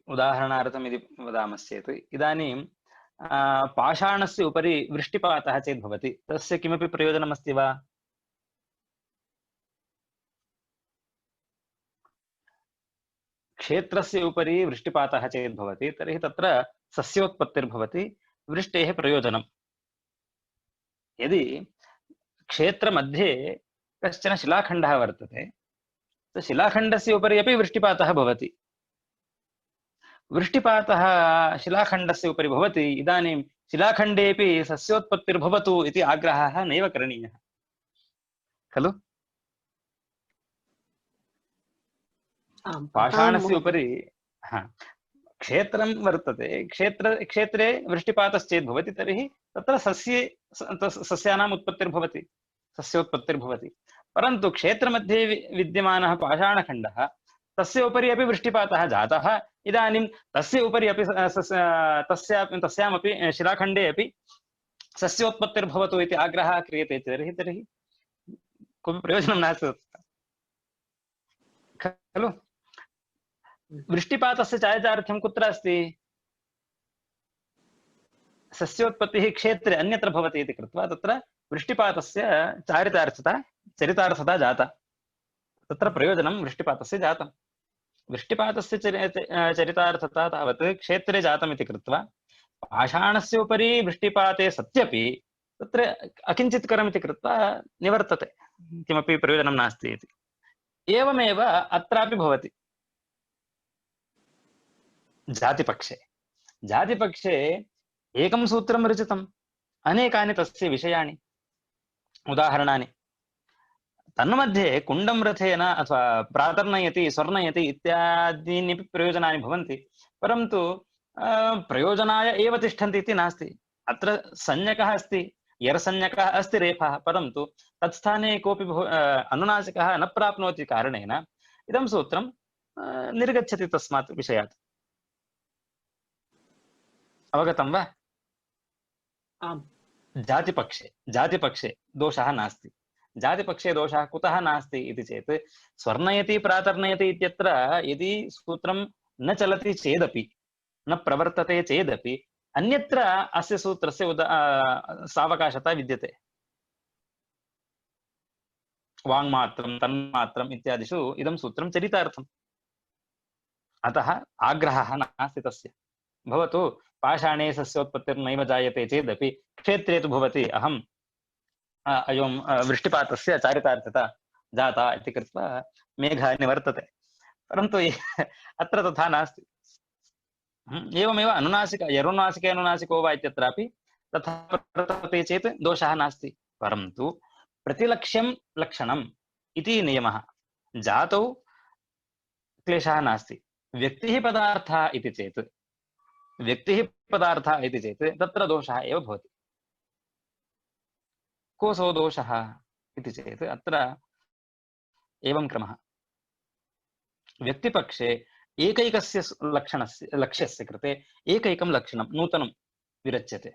उदाहरणार्थम् यदि वदामश्चेत्, इदानीं पाषाणस्य उपरि वृष्टिपातः चेत् भवति, तस्य किमपि प्रयोजनमस्ति वा? क्षेत्रस्य उपरि वृष्टिपातः चेत् भवति तर्हि तत्र सस्योत्पत्तिर्भवति, वृष्टेः प्रयोजनं। यदि क्षेत्रमध्ये कश्चन शिलाखण्डः वर्तते, शिलाखण्डस्य उपरि अपि वृष्टिपातः भवति, वृष्टिपातः शिलाखण्डस्य उपरि भवति, इदानीं शिलाखण्डेपि सस्योत्पत्तिर्भवतु इति आग्रहः नैव करणीयः खलु? पाषाणस्य उपरि क्षेत्रं वर्तते, क्षेत्रे वृष्टिपातश्चेत् भवति तर्हि तत्र सस्यानाम् उत्पत्तिर्भवति, सस्योत्पत्तिर्भवति। परन्तु क्षेत्रमध्ये विद्यमानः पाषाणखण्डः, तस्य उपरि अपि वृष्टिपातः जातः, इदानीं तस्य उपरि अपि तस्यामपि शिलाखण्डे अपि सस्योत्पत्तिर्भवतु इति आग्रहः क्रियते तर्हि कोऽपि प्रयोजनं नास्ति खलु? वृष्टिपातस्य चारितार्थ्यं कुत्र अस्ति? सस्योत्पत्तिः क्षेत्रे अन्यत्र भवति इति कृत्वा तत्र वृष्टिपातस्य चरितार्थता जाता, तत्र प्रयोजनं वृष्टिपातस्य जातं। वृष्टिपातस्य चरितार्थता तावत् क्षेत्रे जातमिति कृत्वा पाषाणस्य उपरि वृष्टिपाते सत्यपि तत्र अकिञ्चित्करमिति कृत्वा निवर्तते, किमपि प्रयोजनं नास्ति इति। एवमेव अत्रापि भवति जातिपक्षे एकं सूत्रं रचितम्, अनेकानि तस्य विषयाणि उदाहरणानि, तन्मध्ये कुण्डं रथेन अथवा प्रातर्नयति स्वर्णयति इत्यादीन्यपि प्रयोजनानि भवन्ति, परन्तु प्रयोजनाय एव तिष्ठन्ति इति नास्ति। अत्र संज्ञकः अस्ति, यरसंज्ञकः अस्ति रेफः, परन्तु तत्स्थाने कोऽपि अनुनासिकः न प्राप्नोति कारणेन इदं सूत्रं निर्गच्छति तस्मात् विषयात्। अवगतं वा? आम्। जातिपक्षे दोषः नास्ति। जातिपक्षे दोषः कुतः नास्ति इति चेत्, स्वर्णयति प्रातर्नयति इत्यत्र यदि सूत्रं न चलति चेदपि, न प्रवर्तते चेदपि, अन्यत्र अस्य सूत्रस्य सावकाशता विद्यते। वाङ्मात्रं तन्मात्रम् इत्यादिषु इदं सूत्रं चरितार्थम्, अतः आग्रहः नास्ति तस्य। भवतु पाषाणे सस्योत्पत्तिर्नैव जायते चेदपि क्षेत्रे तु भवति, अहम् अयं वृष्टिपातस्य चारितार्थता जाता इति कृत्वा मेघः निवर्तते, परन्तु अत्र तथा नास्ति। एवमेव यरोनुनासिके अनुनासिको वा इत्यत्रापि तथा वर्तते चेत् दोषः नास्ति। परन्तु प्रतिलक्ष्यं लक्षणम् इति नियमः। जातौ क्लेशः नास्ति, व्यक्तिः पदार्थः इति चेत् तत्र दोषः एव भवति। कोऽसौ दोषः इति चेत् अत्र एवं क्रमः। व्यक्तिपक्षे एकैकस्य लक्ष्यस्य कृते एकैकं लक्षणं नूतनं विरच्यते।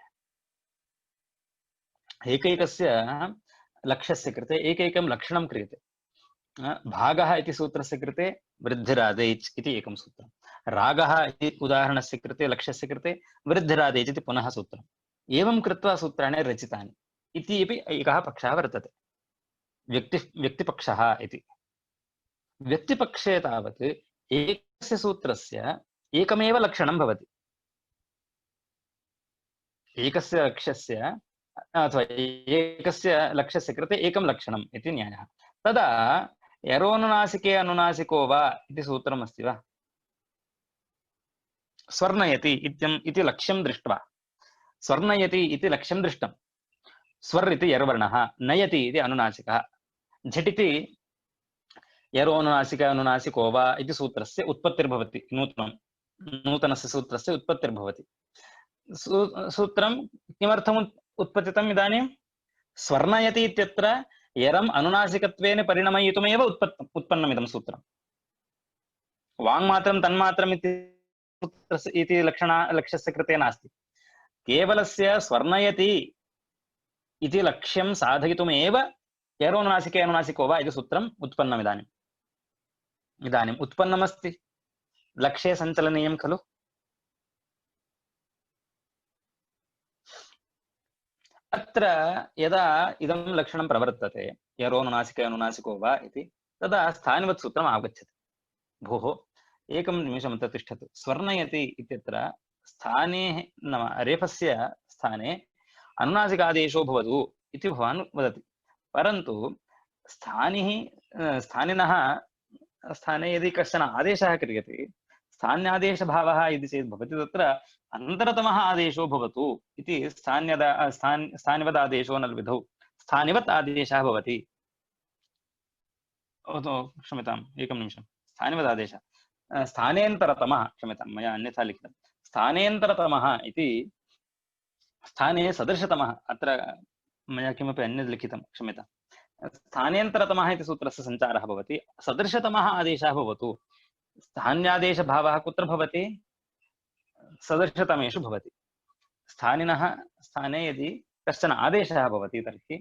एकैकस्य लक्ष्यस्य कृते एकैकं लक्षणं क्रियते। भागः इति सूत्रस्य कृते वृद्धिरादैच् इति एकं सूत्रं, रागः इति उदाहरणस्य कृते लक्ष्यस्य कृते वृद्धिरादैच् इति पुनः सूत्रम्। एवं कृत्वा सूत्राणि रचितानि इति अपि एकः पक्षः वर्तते, व्यक्तिपक्षः इति। व्यक्तिपक्षे तावत् एकस्य सूत्रस्य एकमेव लक्षणं भवति। एकस्य लक्ष्यस्य अथवा एकस्य लक्ष्यस्य कृते एकं लक्षणम् इति न्यायः। तदा यरोनुनासिके अनुनासिको वा इति सूत्रमस्ति वा? स्वर्णयति इति लक्ष्यं दृष्ट्वा, स्वर्णयति इति लक्ष्यं दृष्टं, स्वर् इति यर्वर्णः, नयति इति अनुनासिकः, झटिति यरोनुनासिके अनुनासिको वा इति सूत्रस्य उत्पत्तिर्भवति। नूतनस्य सूत्रस्य उत्पत्तिर्भवति। सूत्रं किमर्थम् उत्पत्तितम् इदानीं? स्वर्णयति इत्यत्र यरम् अनुनासिकत्वेन परिणमयितुमेव उत्पन्नमिदं सूत्रम्। वाङ्मात्रं तन्मात्रम् इति लक्ष्यस्य कृते नास्ति। केवलस्य स्वर्णयति इति लक्ष्यं साधयितुमेव यरोनुनासिके अनुनासिको वा इति सूत्रम् उत्पन्नम् इदानीम् उत्पन्नमस्ति। लक्ष्ये सञ्चलनीयं खलु? अत्र यदा इदं लक्षणं प्रवर्तते यरोनुनासिके अनुनासिको वा इति, तदा स्थानिवत् सूत्रम् आगच्छति। भोः एकं निमिषम् अत्र तिष्ठतु। स्वर्णयति इत्यत्र स्थाने नाम रेफस्य स्थाने अनुनासिकादेशो भवतु इति भवान् वदति, परन्तु स्थानिनः स्थाने यदि कश्चन आदेशः क्रियते, स्थान्यादेशभावः यदि चेत् भवति, तत्र अन्तरतमः आदेशो भवतु इति स्थानिवद् आदेशो नल्विधौ स्थानिवत् आदेशः भवति। क्षम्यताम्, एकं निमिषं। स्थानिवद् आदेशः स्थानेन्तरतमः, क्षम्यतां मया अन्यथा लिखितं। स्थानेन्तरतमः इति स्थाने सदृशतमः, अत्र मया किमपि अन्यद् लिखितं, क्षम्यतां। स्थानेन्तरतमः इति सूत्रस्य सञ्चारः भवति। सदृशतमः आदेशः भवतु। स्थान्यादेशभावः कुत्र भवति? सदृशतमेषु भवति। स्थानिनः स्थाने यदि कश्चन आदेशः भवति तर्हि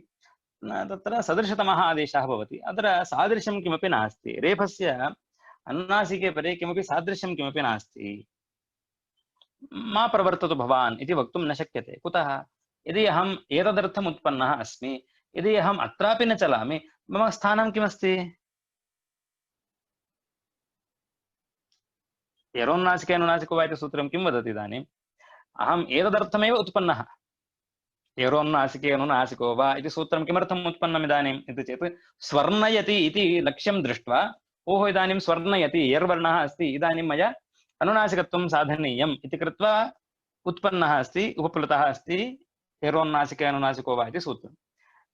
तत्र सदृशतमः आदेशः भवति। अत्र सादृश्यं किमपि नास्ति। रेफस्य अनुनासिके परे किमपि सादृश्यं किमपि नास्ति। मा प्रवर्ततु भवान् इति वक्तुं न शक्यते। कुतः? यदि अहम् एतदर्थम् उत्पन्नः अस्मि, यदि अहम् अत्रापि न चलामि, मम स्थानं किमस्ति? यरोनुनासिके अनुनासिको वा इति सूत्रं किं वदति इदानीम्? अहम् एतदर्थमेव उत्पन्नः। यरोनुनासिके अनुनासिको वा इति सूत्रं किमर्थम् उत्पन्नम् इदानीम् इति चेत् स्वर्णयति इति लक्ष्यं दृष्ट्वा, ओहो इदानीं स्वर्णयति यर्वर्णः अस्ति, इदानीं मया अनुनासिकत्वं साधनीयम् इति कृत्वा उत्पन्नः अस्ति, उपप्लुतः अस्ति यरोनुनासिके अनुनासिको वा इति सूत्रम्।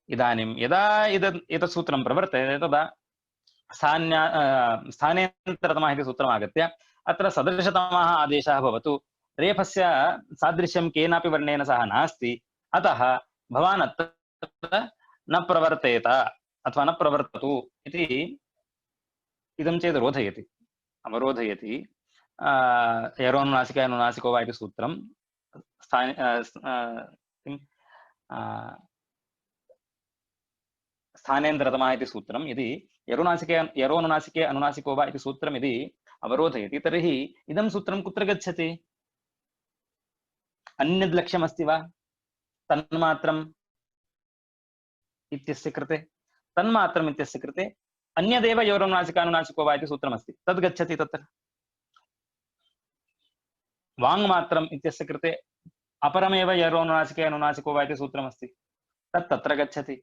इदानीं यदा एतत् सूत्रं प्रवर्तते तदा स्थानेन्तरतमः इति सूत्रम् आगत्य अत्र सदृशतमः आदेशः भवतु। रेफस्य सादृश्यं केनापि वर्णेन सह नास्ति, अतः भवान् अत्र न प्रवर्तेत अथवा न प्रवर्ततु इति इदं चेत् रोधयति, अवरोधयति। यरोनुनासिके अनुनासिको वा इति सूत्रं स्थानेन्तरतमः इति सूत्रं यदि यरोनुनासिके अनुनासिको वा इति सूत्रम् यदि अवरोधयति, तर्हि इदं सूत्रं कुत्र गच्छति? अन्यद् लक्ष्यमस्ति वा? तन्मात्रम् इत्यस्य कृते अन्यदेव यरोनुनासिके अनुनासिको वा इति सूत्रमस्ति, तद् गच्छति तत्र। वाङ्मात्रम् इत्यस्य कृते अपरमेव यरोनुनासिके अनुनासिको वा इति सूत्रमस्ति, तत् तत्र गच्छति।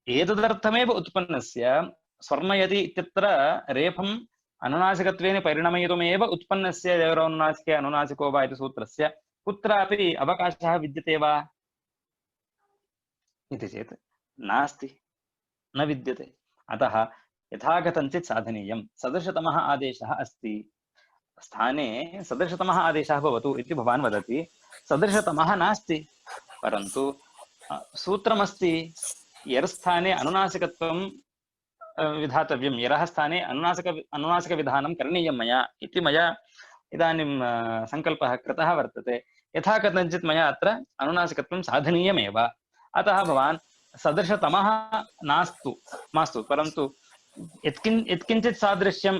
एतदर्थमेव उत्पन्नस्य स्वर्णयति इत्यत्र रेफम् अनुनासिकत्वेन परिणमयितुमेव उत्पन्नस्य यरोनुनासिके अनुनासिको वा इति सूत्रस्य कुत्रापि अवकाशः विद्यते वा इति चेत् नास्ति, न विद्यते। अतः यथा कथञ्चित् साधनीयं। सदृशतमः आदेशः अस्ति, स्थाने सदृशतमः आदेशः भवतु इति भवान् वदति, सदृशतमः नास्ति, परन्तु सूत्रमस्ति यर्स्थाने अनुनासिकत्वं विधातव्यं, यरः स्थाने अनुनासिकविधानं करणीयं मया इति मया इदानीं सङ्कल्पः कृतः वर्तते। यथा कथञ्चित् मया अत्र अनुनासिकत्वं साधनीयमेव। अतः भवान् सदृशतमः मास्तु, परन्तु यत्किञ्चित् सादृश्यं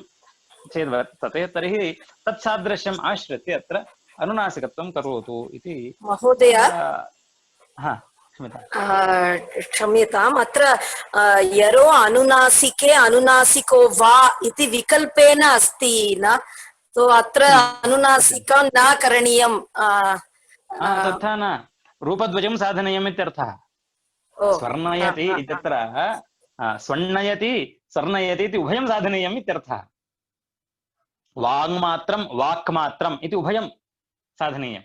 चेद् वर्तते तर्हि तत्सादृश्यम् आश्रित्य अत्र अनुनासिकत्वं करोतु इति। महोदय, क्षम्यताम्। क्षम्यताम्, अत्र यरो अनुनासिके अनुनासिको वा इति विकल्पेन अस्ति न, तो अत्र अनुनासिकं न करणीयं। तथा न, रूपद्वयं साधनीयम् इत्यर्थः। स्वर्णयति इत्यत्र स्वर्णयति स्वर्णयति इति उभयं साधनीयम् इत्यर्थः। वाङ्मात्रं वाक्मात्रम् इति उभयं साधनीयम्।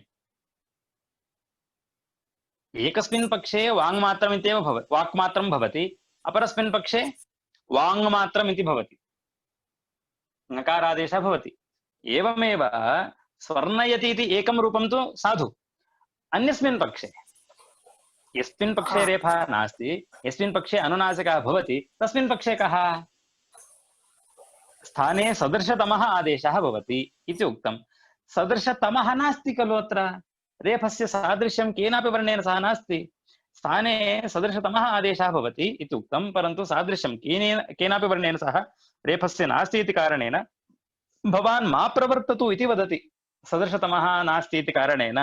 एकस्मिन् पक्षे वाङ्मात्रम् इत्येव भवति, वाक्मात्रं भवति, अपरस्मिन् पक्षे वाङ्मात्रम् इति भवति, नकारादेशः भवति। एवमेव स्वर्णयति इति एकं रूपं तु साधु, अन्यस्मिन् पक्षे यस्मिन् पक्षे रेफा नास्ति, यस्मिन् पक्षे अनुनासिकः भवति, तस्मिन् पक्षे कः? स्थाने सदृशतमः आदेशः भवति इति उक्तं। सदृशतमः नास्ति खलु, अत्र रेफस्य सादृश्यं केनापि वर्णेन सह नास्ति। स्थाने सदृशतमः आदेशः भवति इति उक्तं, परन्तु सादृश्यं केनापि वर्णेन सह रेफस्य नास्ति इति कारणेन भवान् मा प्रवर्ततु इति वदति। सदृशतमः नास्ति इति कारणेन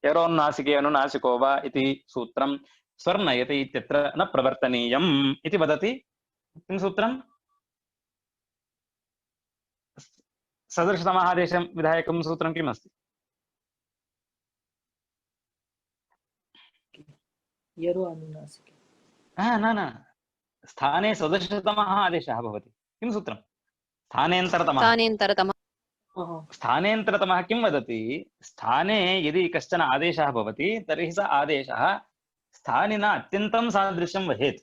यरोन्नासिके अनुनासिको वा इति सूत्रं स्वर्णयति इत्यत्र न प्रवर्तनीयम् इति वदति। किं सूत्रं? सदृशतमः आदेशं विधायकं सूत्रं किम् अस्ति? यरो अनुनासिके। न, स्थाने सदृशतमः आदेशः भवति। किं सूत्रं? स्थानेन्तरतमः। स्थानेन्तरतमः किं वदति? स्थाने यदि कश्चन आदेशः भवति तर्हि स आदेशः स्थानिना अत्यन्तं सादृश्यं वहेत्,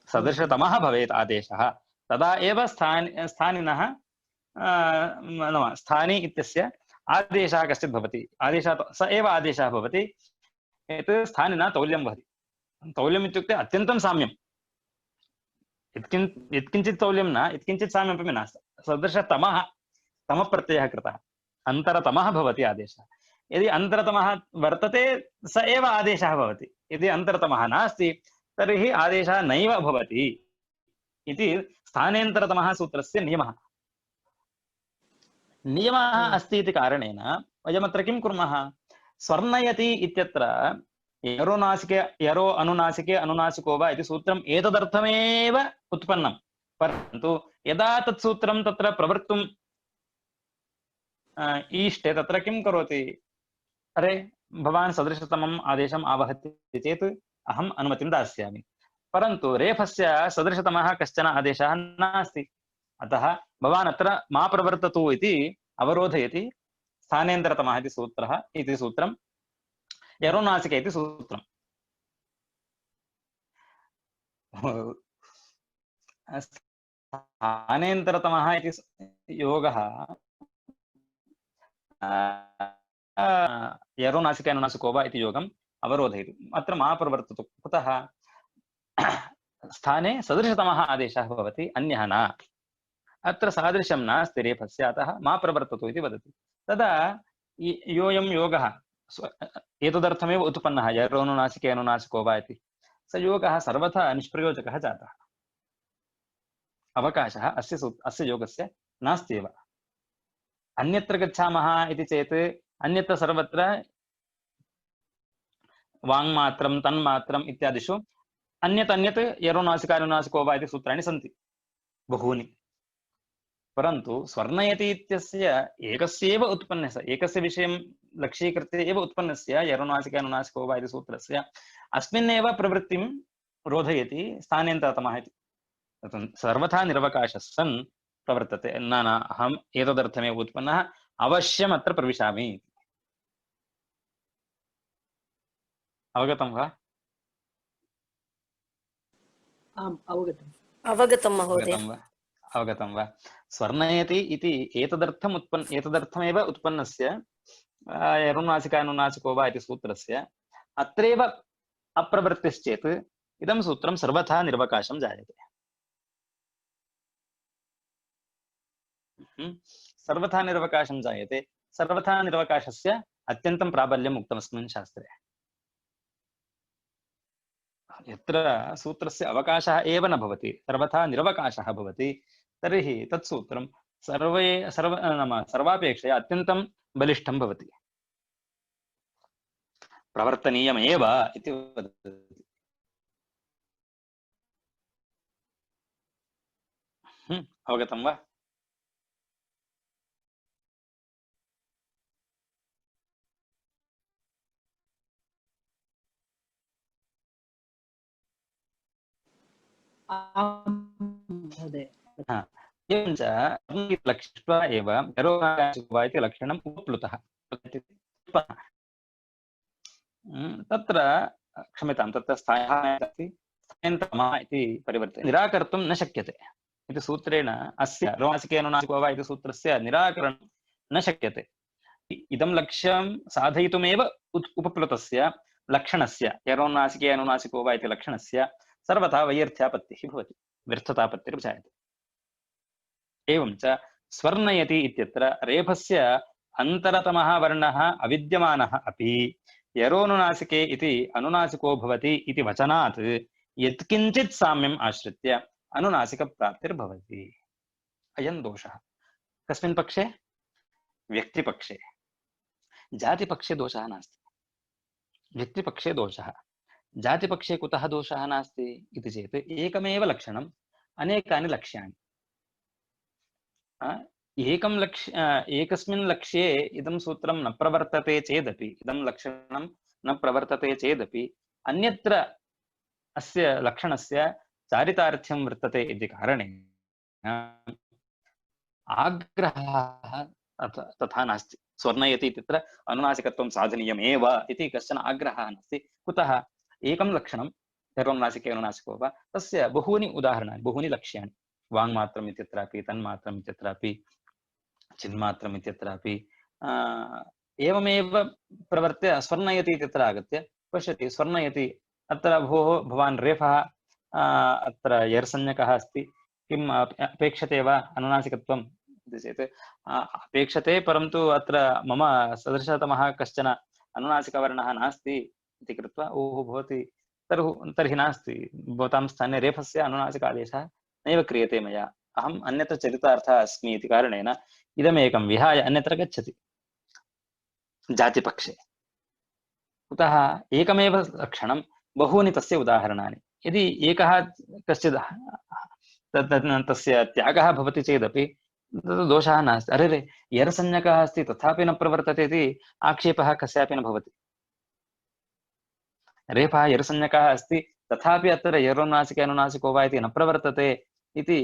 सदृशतमः भवेत् आदेशः। तदा एव स्थानिनः स्थानी इत्यस्य आदेशः कश्चित् भवति, आदेशः स एव आदेशः भवति। यत् स्थानिना तौल्यं वहति। तौल्यम् इत्युक्ते अत्यन्तं साम्यं, यत्किञ्चित् तौल्यं न, यत्किञ्चित् साम्यमपि नास्ति। सदृशतमः, तमप्रत्ययः कृतः, अन्तरतमः भवति आदेशः। यदि अन्तरतमः वर्तते स एव आदेशः भवति, यदि अन्तरतमः नास्ति तर्हि आदेशः नैव भवति इति स्थानेन्तरतमः सूत्रस्य नियमः अस्ति इति कारणेन वयमत्र किं कुर्मः? स्वर्णयति इत्यत्र यरो अनुनासिके अनुनासिको वा इति सूत्रम् एतदर्थमेव उत्पन्नं, परन्तु यदा तत् सूत्रं तत्र प्रवृत्तुं ईष्टे तत्र किं करोति? अरे भवान् सदृशतमम् आदेशम् आवहति चेत् अहम् अनुमतिं दास्यामि, परन्तु रेफस्य सदृशतमः कश्चन आदेशः नास्ति, अतः भवान् अत्र मा प्रवर्ततु इति अवरोधयति। स्थानेन्तरतमः इति सूत्रं, यरोनासिके इति सूत्रम्। स्थानेन्तरतमः इति योगः यरोनासिके अनुनासिको वा इति योगम् अवरोधयति। अत्र मा प्रवर्ततु, कुतः? स्थाने सदृशतमः आदेशः भवति, अन्यः न। अत्र सादृश्यं नास्ति रेफस्य, अतः मा प्रवर्ततु इति वदति। तदा योऽयं योगः एतदर्थमेव उत्पन्नः, यरोनुनासिके अनुनासिको वा इति, स योगः सर्वथा निष्प्रयोजकः जातः। अवकाशः अस्य योगस्य नास्ति एव। अन्यत्र गच्छामः इति चेत् अन्यत्र सर्वत्र वाङ्मात्रं तन्मात्रम् इत्यादिषु अन्यत् यरोनासिकानुनासिको वा इति सूत्राणि सन्ति बहूनि, परन्तु स्वर्णयति इत्यस्य एकस्यैव उत्पन्नस्य, एकस्य विषयं लक्ष्यीकृत्य एव उत्पन्नस्य यरोनासिकानुनासिको वा इति सूत्रस्य अस्मिन्नेव प्रवृत्तिं रोधयति स्थानेन्तरतमः इति। सर्वथा निरवकाशः सन् प्रवर्तते। न अहम् एतदर्थमेव उत्पन्नः, अवश्यम् अत्र प्रविशामि। अवगतं वा? आम् अवगतम्। अवगतं महोदय। अवगतं वा? अवगतं वा? स्वर्णयति इति एतदर्थमेव उत्पन्नस्य यरुनासिकानुनासिको वा इति सूत्रस्य अत्रैव अप्रवृत्तिश्चेत् इदं सूत्रं सर्वथा निर्वकाशं जायते। सर्वथा निर्वकाशं जायते। सर्वथा निर्वकाशस्य अत्यन्तं प्राबल्यम् उक्तमस्मिन् शास्त्रे। यत्र सूत्रस्य अवकाशः एव न भवति, सर्वथा निरवकाशः भवति, तर्हि तत् सूत्रं सर्वापेक्षया अत्यन्तं बलिष्ठं भवति, प्रवर्तनीयमेव इति वदति। अवगतं वा? महोदय। एवञ्च लक्ष्यत्वा एव यरोगाचिको वा इति लक्षणम् उपप्लुतः। तत्र क्षम्यतां, तत्र स्थायः अस्ति, स्थायन्तमः इति परिवर्त्य निराकर्तुं न शक्यते इति सूत्रेण अस्य यरोनासिकेनुनासिको वा इति सूत्रस्य निराकरणं न शक्यते। इदं लक्ष्यं साधयितुमेव उपप्लुतस्य लक्षणस्य यरोनासिके अनुनासिको वा इति लक्षणस्य सर्वथा वैयर्थ्यापत्तिः भवति, व्यर्थतापत्तिर्जायते। एवञ्च स्वर्णयति इत्यत्र रेफस्य अन्तरतमः वर्णः अविद्यमानः अपि यरोनुनासिके इति अनुनासिको भवति इति वचनात् यत्किञ्चित् साम्यम् आश्रित्य अनुनासिकप्राप्तिर्भवति। अयं दोषः कस्मिन् पक्षे? व्यक्तिपक्षे। जातिपक्षे दोषः नास्ति, व्यक्तिपक्षे दोषः। जातिपक्षे कुतः दोषः नास्ति इति चेत् एकमेव लक्षणम् अनेकानि लक्ष्याणि। एकस्मिन् लक्ष्ये इदं सूत्रं न प्रवर्तते चेदपि, इदं लक्षणं न प्रवर्तते चेदपि अन्यत्र अस्य लक्षणस्य चारितार्थ्यं वर्तते इति कारणेन आग्रहः तथा नास्ति। स्वर्णयति इत्यत्र अनुनासिकत्वं साधनीयमेव इति कश्चन आग्रहः नास्ति। कुतः? एकं लक्षणं यरोनुनासिके अनुनासिको वा, तस्य बहूनि उदाहरणानि, बहूनि लक्ष्याणि। वाङ्मात्रम् इत्यत्रापि, तन्मात्रम् इत्यत्रापि, चिन्मात्रम् इत्यत्रापि एवमेव प्रवर्त्य स्वर्णयति इत्यत्र आगत्य पश्यति, स्वर्णयति अत्र भोः भवान् रेफः अत्र यर्संज्ञकः अस्ति, किम् अपेक्षते वा अनुनासिकत्वम् इति चेत् अपेक्षते, परन्तु अत्र मम सदृशतमः कश्चन अनुनासिकवर्णः नास्ति इति कृत्वा ओहो भवति तर्हि नास्ति, भवतां स्थाने रेफस्य अनुनासिकादेशः नैव क्रियते मया, अहम् अन्यत्र चरितार्थः अस्मि इति कारणेन इदमेकं विहाय अन्यत्र गच्छति जातिपक्षे। कुतः? एकमेव लक्षणं, बहूनि तस्य उदाहरणानि। यदि एकः कश्चित् तस्य त्यागः भवति चेदपि तद् दोषः नास्ति। अरे रे यरसंज्ञकः अस्ति तथापि न प्रवर्तते इति आक्षेपः कस्यापि न भवति। रेफः यरसंज्ञकः अस्ति तथापि अत्र यरोनुनासिके अनुनासिको वा इति न प्रवर्तते इति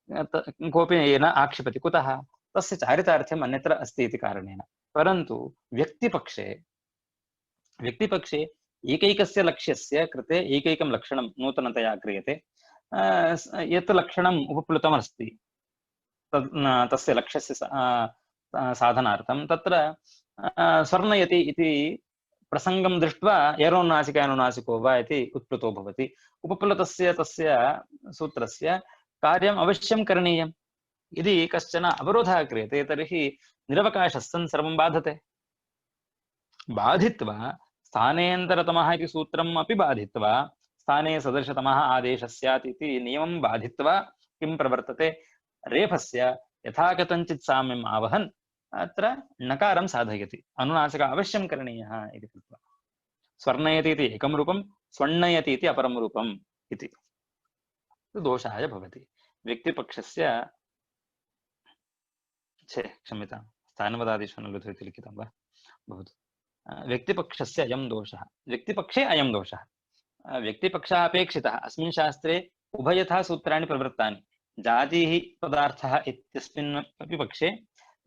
कोऽपि न आक्षिपति। कुतः? तस्य चारितार्थ्यम् अन्यत्र अस्ति इति कारणेन। परन्तु व्यक्तिपक्षे एकैकस्य लक्ष्यस्य कृते एकैकं लक्षणं नूतनतया क्रियते। यत् लक्षणम् उपप्लुतमस्ति तस्य लक्ष्यस्य साधनार्थं तत्र स्वर्णयति इति प्रसङ्गं दृष्ट्वा यरोनुनासिके अनुनासिको वा इति उत्प्लुतो भवति। उपप्लुतस्य तस्य सूत्रस्य कार्यम् अवश्यं करणीयम्। यदि कश्चन अवरोधः क्रियते तर्हि निरवकाशः सन् सर्वं बाधते। बाधित्वा स्थानेऽन्तरतमः इति सूत्रम् अपि बाधित्वा स्थाने सदृशतमः आदेशः स्यात् इति नियमं बाधित्वा किं प्रवर्तते? रेफस्य यथा कथञ्चित् साम्यम् आवहन् अत्र नकारं साधयति। अनुनासिक अवश्यं करणीयः इति कृत्वा स्वर्णयति इति एकं रूपं, स्वर्णयति इति अपरं रूपम् इति दोषाय भवति। व्यक्तिपक्षस्य क्षम्यतां, स्थानपदादिषु न लुधु इति लिखितं वा? भवतु। व्यक्तिपक्षस्य अयं दोषः, व्यक्तिपक्षे अयं दोषः। व्यक्तिपक्षः अपेक्षितः। अस्मिन् शास्त्रे उभयथा सूत्राणि प्रवृत्तानि। जातिः पदार्थः इत्यस्मिन् अपि पक्षे,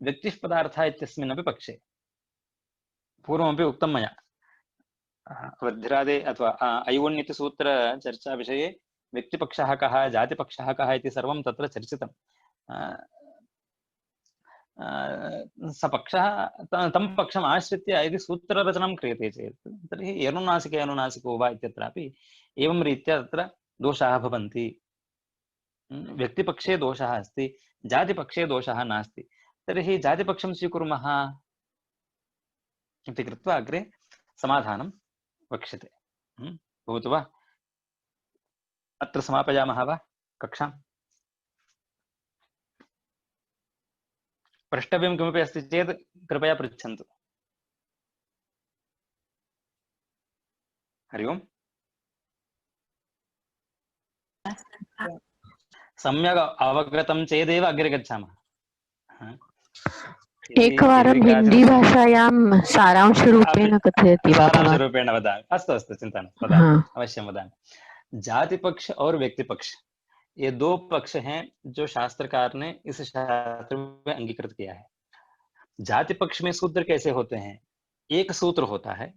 व्यक्तिः पदार्थः इत्यस्मिन् अपि पक्षे। पूर्वमपि उक्तं मया वृद्धिरादे अथवा ऐवण्य इति सूत्रचर्चा विषये व्यक्तिपक्षः कः जातिपक्षः कः इति सर्वं तत्र चर्चितं। स पक्षः तं पक्षम् आश्रित्य यदि सूत्ररचनं क्रियते चेत् तर्हि अनुनासिके अनुनासिको वा इत्यत्रापि एवं रीत्या तत्र दोषाः भवन्ति। व्यक्तिपक्षे दोषः अस्ति, जातिपक्षे दोषः नास्ति, तर्हि जातिपक्षं स्वीकुर्मः इति कृत्वा अग्रे समाधानं वक्ष्यते। भवतु वा? अत्र समापयामः वा कक्षाम्? प्रष्टव्यं किमपि अस्ति चेत् कृपया पृच्छन्तु। हरि ओम्। सम्यक् अवगतं चेदेव अग्रे गच्छामः। एकवारं हिंदी भाषायां सारांशरूपेण कथयति वा? सारांशरूपेण वदामि। अस्तु अस्तु, चिन्ता नास्ति, वदामि, अवश्यं वदामि। जाति पक्ष और व्यक्ति पक्ष, ये दो पक्ष हैं जो शास्त्रकार ने इस शास्त्र में अंगीकृत किया है। जाति पक्ष में सूत्र कैसे होते हैं? एक सूत्र होता है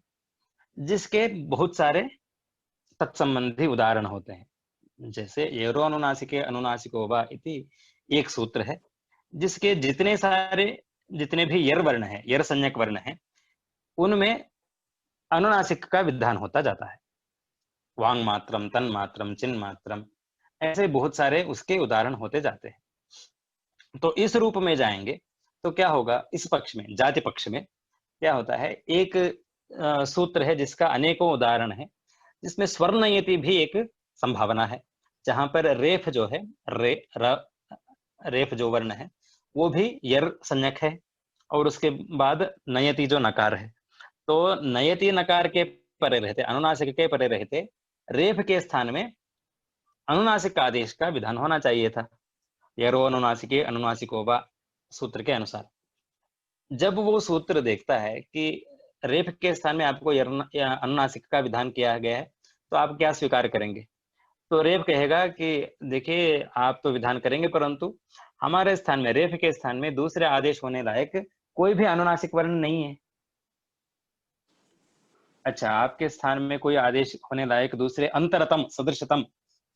जिसके बहुत सारे तत्संबंधी उदाहरण होते हैं। जैसे एरो अनुनासिके अनुनासिको वा इति एक सूत्र है जिसके जितने भी यर वर्ण है, यर संज्ञक वर्ण है, उनमें अनुनासिक का विधान होता जाता है। वांग मात्रम, तन मात्रम, चिन्ह मात्रम, ऐसे बहुत सारे उसके उदाहरण होते जाते हैं। तो इस रूप में जाएंगे तो क्या होगा? इस पक्ष में, जाति पक्ष में क्या होता है? एक सूत्र है जिसका अनेकों उदाहरण है, जिसमें स्वर्णयति भी एक संभावना है, जहां पर रेफ जो है, रेफ जो वर्ण है वो भी यर संज्ञक है, और उसके बाद नयति जो नकार है, तो नयति नकार के परे रहते, अनुनासिक के परे रहते, रेफ के स्थान में अनुनासिक आदेश का विधान होना चाहिए था, यरो अनुनासिके अनुनासिको वा सूत्र के अनुसार। जब वो सूत्र देखता है कि रेफ के स्थान में आपको अनुनासिक का विधान किया गया है, तो आप क्या स्वीकार करेंगे? तो रेफ कहेगा कि देखिए आप तो विधान करेंगे, परंतु हमारे स्थान में, रेफ के स्थान में दूसरे आदेश होने लायक कोई भी अनुनासिक वर्ण नहीं है। अच्छा, आपके स्थान में कोई आदेश होने लायक दूसरे अंतरतम, सदृशतम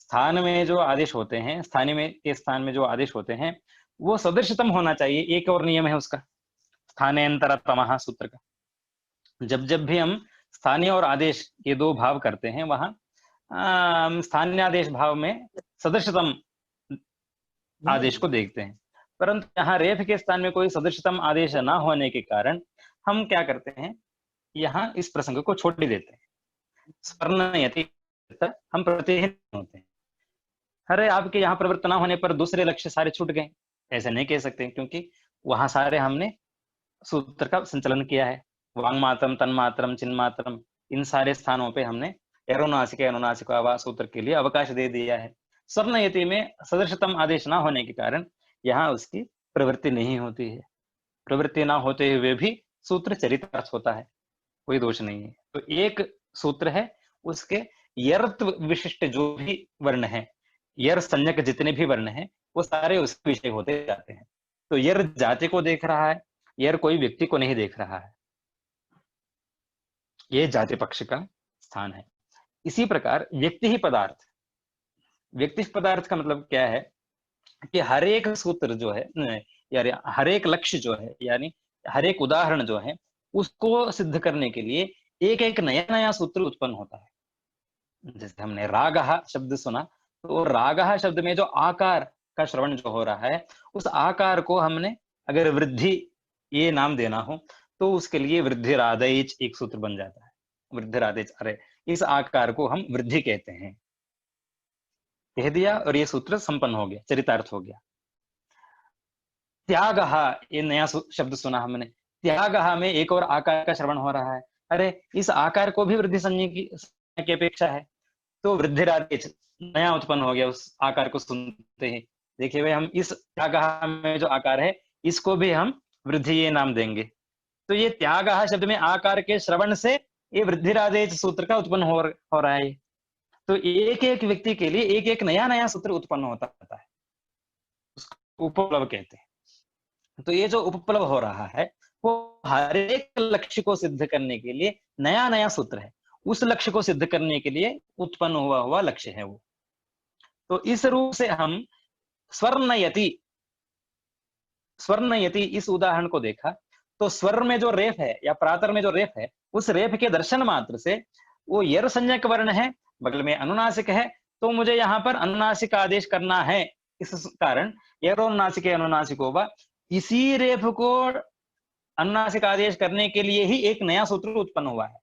स्थान में जो आदेश होते हैं, स्थानीय में के स्थान में जो आदेश होते हैं वो सदृशतम होना चाहिए। एक और नियम है उसका, स्थानेंतरतमः सूत्र का। जब जब भी हम स्थानीय और आदेश ये दो भाव करते हैं, वहां स्थानीय आदेश भाव में सदृशतम आदेश को देखते हैं, परंतु यहाँ रेफ के स्थान में कोई सदृशतम आदेश ना होने के कारण हम क्या करते हैं? यहाँ इस प्रसंग को छोड़ देते हैं। स्वर्णयति हम प्रतिहीन होते हैं। अरे आपके यहाँ प्रवृत्त ना होने पर दूसरे लक्ष्य सारे छूट गए, ऐसे नहीं कह सकते, क्योंकि वहां सारे हमने सूत्र का संचलन किया है। वांग मात्रम, तन मात्रम, चिन्ह मात्रम, इन सारे स्थानों पे हमने एरोनासिके अनुनासिका वा सूत्र के लिए अवकाश दे दिया है। स्वर्णयति में सदृशतम आदेश ना होने के कारण यहाँ उसकी प्रवृत्ति नहीं होती है। प्रवृत्ति ना होते हुए भी सूत्र चरितार्थ होता है, कोई दोष नहीं है। तो एक सूत्र है, उसके यर्त्व विशिष्ट जो भी वर्ण है, यर संज्ञक जितने भी वर्ण हैं, वो सारे उसके विषय होते जाते हैं। तो यर जाति को देख रहा है, यर कोई व्यक्ति को नहीं देख रहा है। ये जाति पक्ष का स्थान है। इसी प्रकार व्यक्ति ही पदार्थ, व्यक्ति पदार्थ का मतलब क्या है कि हर एक सूत्र जो है, यानी हर एक लक्ष्य जो है, यानी हर एक उदाहरण जो है, उसको सिद्ध करने के लिए एक एक नया नया सूत्र उत्पन्न होता है। जैसे हमने रागः शब्द सुना, तो रागः शब्द में जो आकार का श्रवण जो हो रहा है, उस आकार को हमने अगर वृद्धि ये नाम देना हो तो उसके लिए वृद्धिरादेच एक सूत्र बन जाता है। वृद्धिरादेच, अरे इस आकार को हम वृद्धि कहते हैं, कह दिया और ये सूत्र संपन्न हो गया, चरितार्थ हो गया। त्यागः, ये नया शब्द सुना हमने, त्यागः में एक और आकार का श्रवण हो रहा है, अरे इस आकार को भी वृद्धि संज्ञा की अपेक्षा है, तो वृद्धिरादेच नया उत्पन्न हो गया उस आकार को सुनते ही। देखिए भाई, हम इस त्यागः में जो आकार है इसको भी हम वृद्धि ये नाम देंगे। तो ये त्यागः शब्द में आकार के श्रवण से ये वृद्धिरादेच सूत्र का उत्पन्न हो रहा है। तो एक एक व्यक्ति के लिए एक एक नया नया सूत्र उत्पन्न होता रहता है, उसको उपप्लव कहते हैं। तो ये जो उपप्लव हो रहा है वो हर एक लक्ष्य को सिद्ध करने के लिए नया नया सूत्र है, उस लक्ष्य को सिद्ध करने के लिए उत्पन्न हुआ लक्ष्य है वो। तो इस रूप से हम स्वर्णयति स्वर्णयति इस उदाहरण को देखा तो स्वर में जो रेफ है या प्रातर में जो रेफ है, उस रेफ के दर्शन मात्र से वो यर संज्ञक वर्ण है, बगल में अनुनासिक है, तो मुझे यहाँ पर अनुनासिक आदेश करना है। इस कारण यरोनुनासिके अनुनासिको वा, इसी रेफ को अनुनासिक आदेश करने के लिए ही एक नया सूत्र उत्पन्न हुआ है।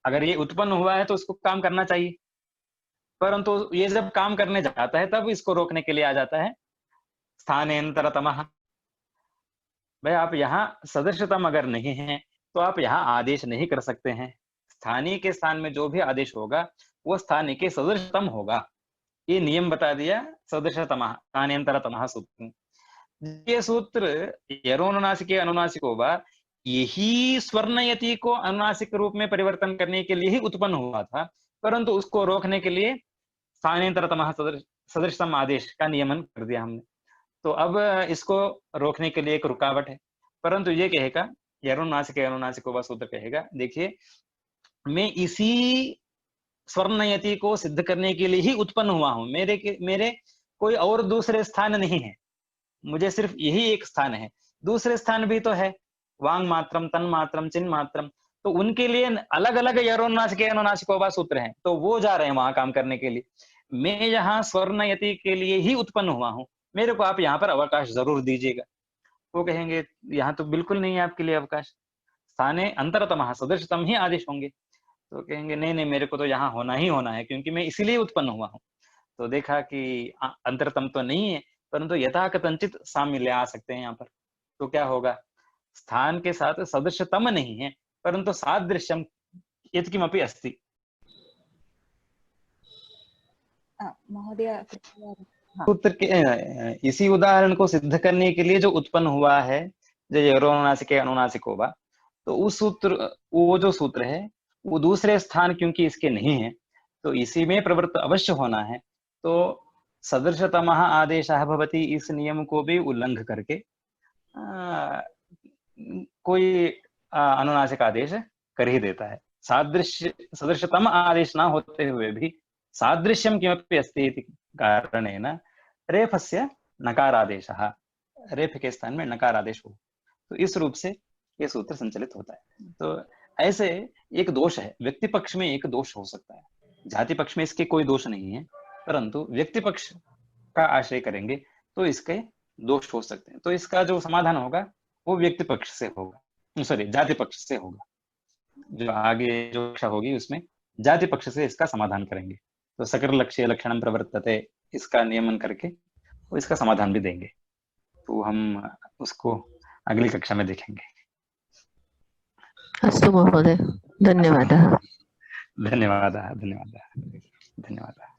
अगर ये उत्पन्न हुआ है तो उसको काम करना चाहिए, परंतु ये जब काम करने जाता है तब इसको रोकने के लिए आ जाता है स्थानेन्तरतमः। भाई आप यहाँ सदृशतम अगर नहीं है तो आप यहाँ आदेश नहीं कर सकते हैं। स्थानीय के स्थान में जो भी आदेश होगा वो स्थानीय के सदृशतम होगा, ये नियम बता दिया सदृशतमः स्थानेन्तरतमः सूत्र। ये सूत्र यरोनुनासिके अनुनासिको वा, यही स्वर्णयति को अनुनासिक रूप में परिवर्तन करने के लिए ही उत्पन्न हुआ था, परंतु उसको रोकने के लिए स्थानेन्तरतमः सदृशतम आदेश का नियमन कर दिया हमने। तो अब इसको रोकने के लिए एक रुकावट है, परंतु ये कहेगा यरोनुनासिके अनुनासिको वा सूत्र कहेगा, देखिए मैं इसी स्वर्णयति को सिद्ध करने के लिए ही उत्पन्न हुआ हूं, मेरे कोई और दूसरे स्थान नहीं है, मुझे सिर्फ यही एक स्थान है। दूसरे स्थान भी तो है, वांग मात्रम, तन मात्रम, चिन्ह मात्रम, तो उनके लिए अलग अलग यरोनुनासिके अनुनासिको वा सूत्र हैं, तो वो जा रहे हैं वहां काम करने के लिए। मैं यहाँ स्वर्णयति के लिए ही उत्पन्न हुआ हूं, मेरे को आप यहाँ पर अवकाश जरूर दीजिएगा। वो कहेंगे यहाँ तो बिल्कुल नहीं है आपके लिए अवकाश, स्थाने अंतरतमः सदृशतम ही आदेश होंगे। तो कहेंगे नहीं नहीं, मेरे को तो यहाँ होना ही होना है, क्योंकि मैं इसीलिए उत्पन्न हुआ हूँ। तो देखा कि अंतरतम तो नहीं है, परंतु यथा कथंचित साम्य आ सकते हैं यहाँ पर। तो क्या होगा, स्थान के साथ सदृशतम नहीं है, परंतु सादृश्यम यत्किमपि अस्ति। महोदय सूत्र के इसी उदाहरण को सिद्ध करने के लिए जो उत्पन्न हुआ है, जो यरोनुनासिके अनुनासिको वा, तो उस सूत्र, वो जो सूत्र है वो दूसरे स्थान क्योंकि इसके नहीं है, तो इसी में प्रवृत्त अवश्य होना है। तो सदृशतमः आदेशः भवति, इस नियम को भी उल्लंघ करके कोई अनुनासिक आदेश कर ही देता है। सादृश्य सदृशतम आदेश ना होते हुए भी सादृश्यम किमपि अस्ति इति कारणेन रेफस्य नकारादेशः, रेफ के स्थान में नकार आदेश हो, तो इस रूप से ये सूत्र संचलित होता है। तो ऐसे एक दोष है, व्यक्ति पक्ष में एक दोष हो सकता है, जाति पक्ष में इसके कोई दोष नहीं है, परंतु व्यक्ति पक्ष का आश्रय करेंगे तो इसके दोष हो सकते हैं। तो इसका जो समाधान होगा वो व्यक्ति पक्ष से होगा, सॉरी जाति पक्ष से होगा। जो आगे जो कक्षा होगी उसमें जाति पक्ष से इसका समाधान करेंगे। तो सकर लक्ष्य लक्षणम प्रवर्तते, इसका नियमन करके वो इसका समाधान भी देंगे। तो हम उसको अगली कक्षा में देखेंगे। अस्तु महोदय, धन्यवादः। धन्यवादः।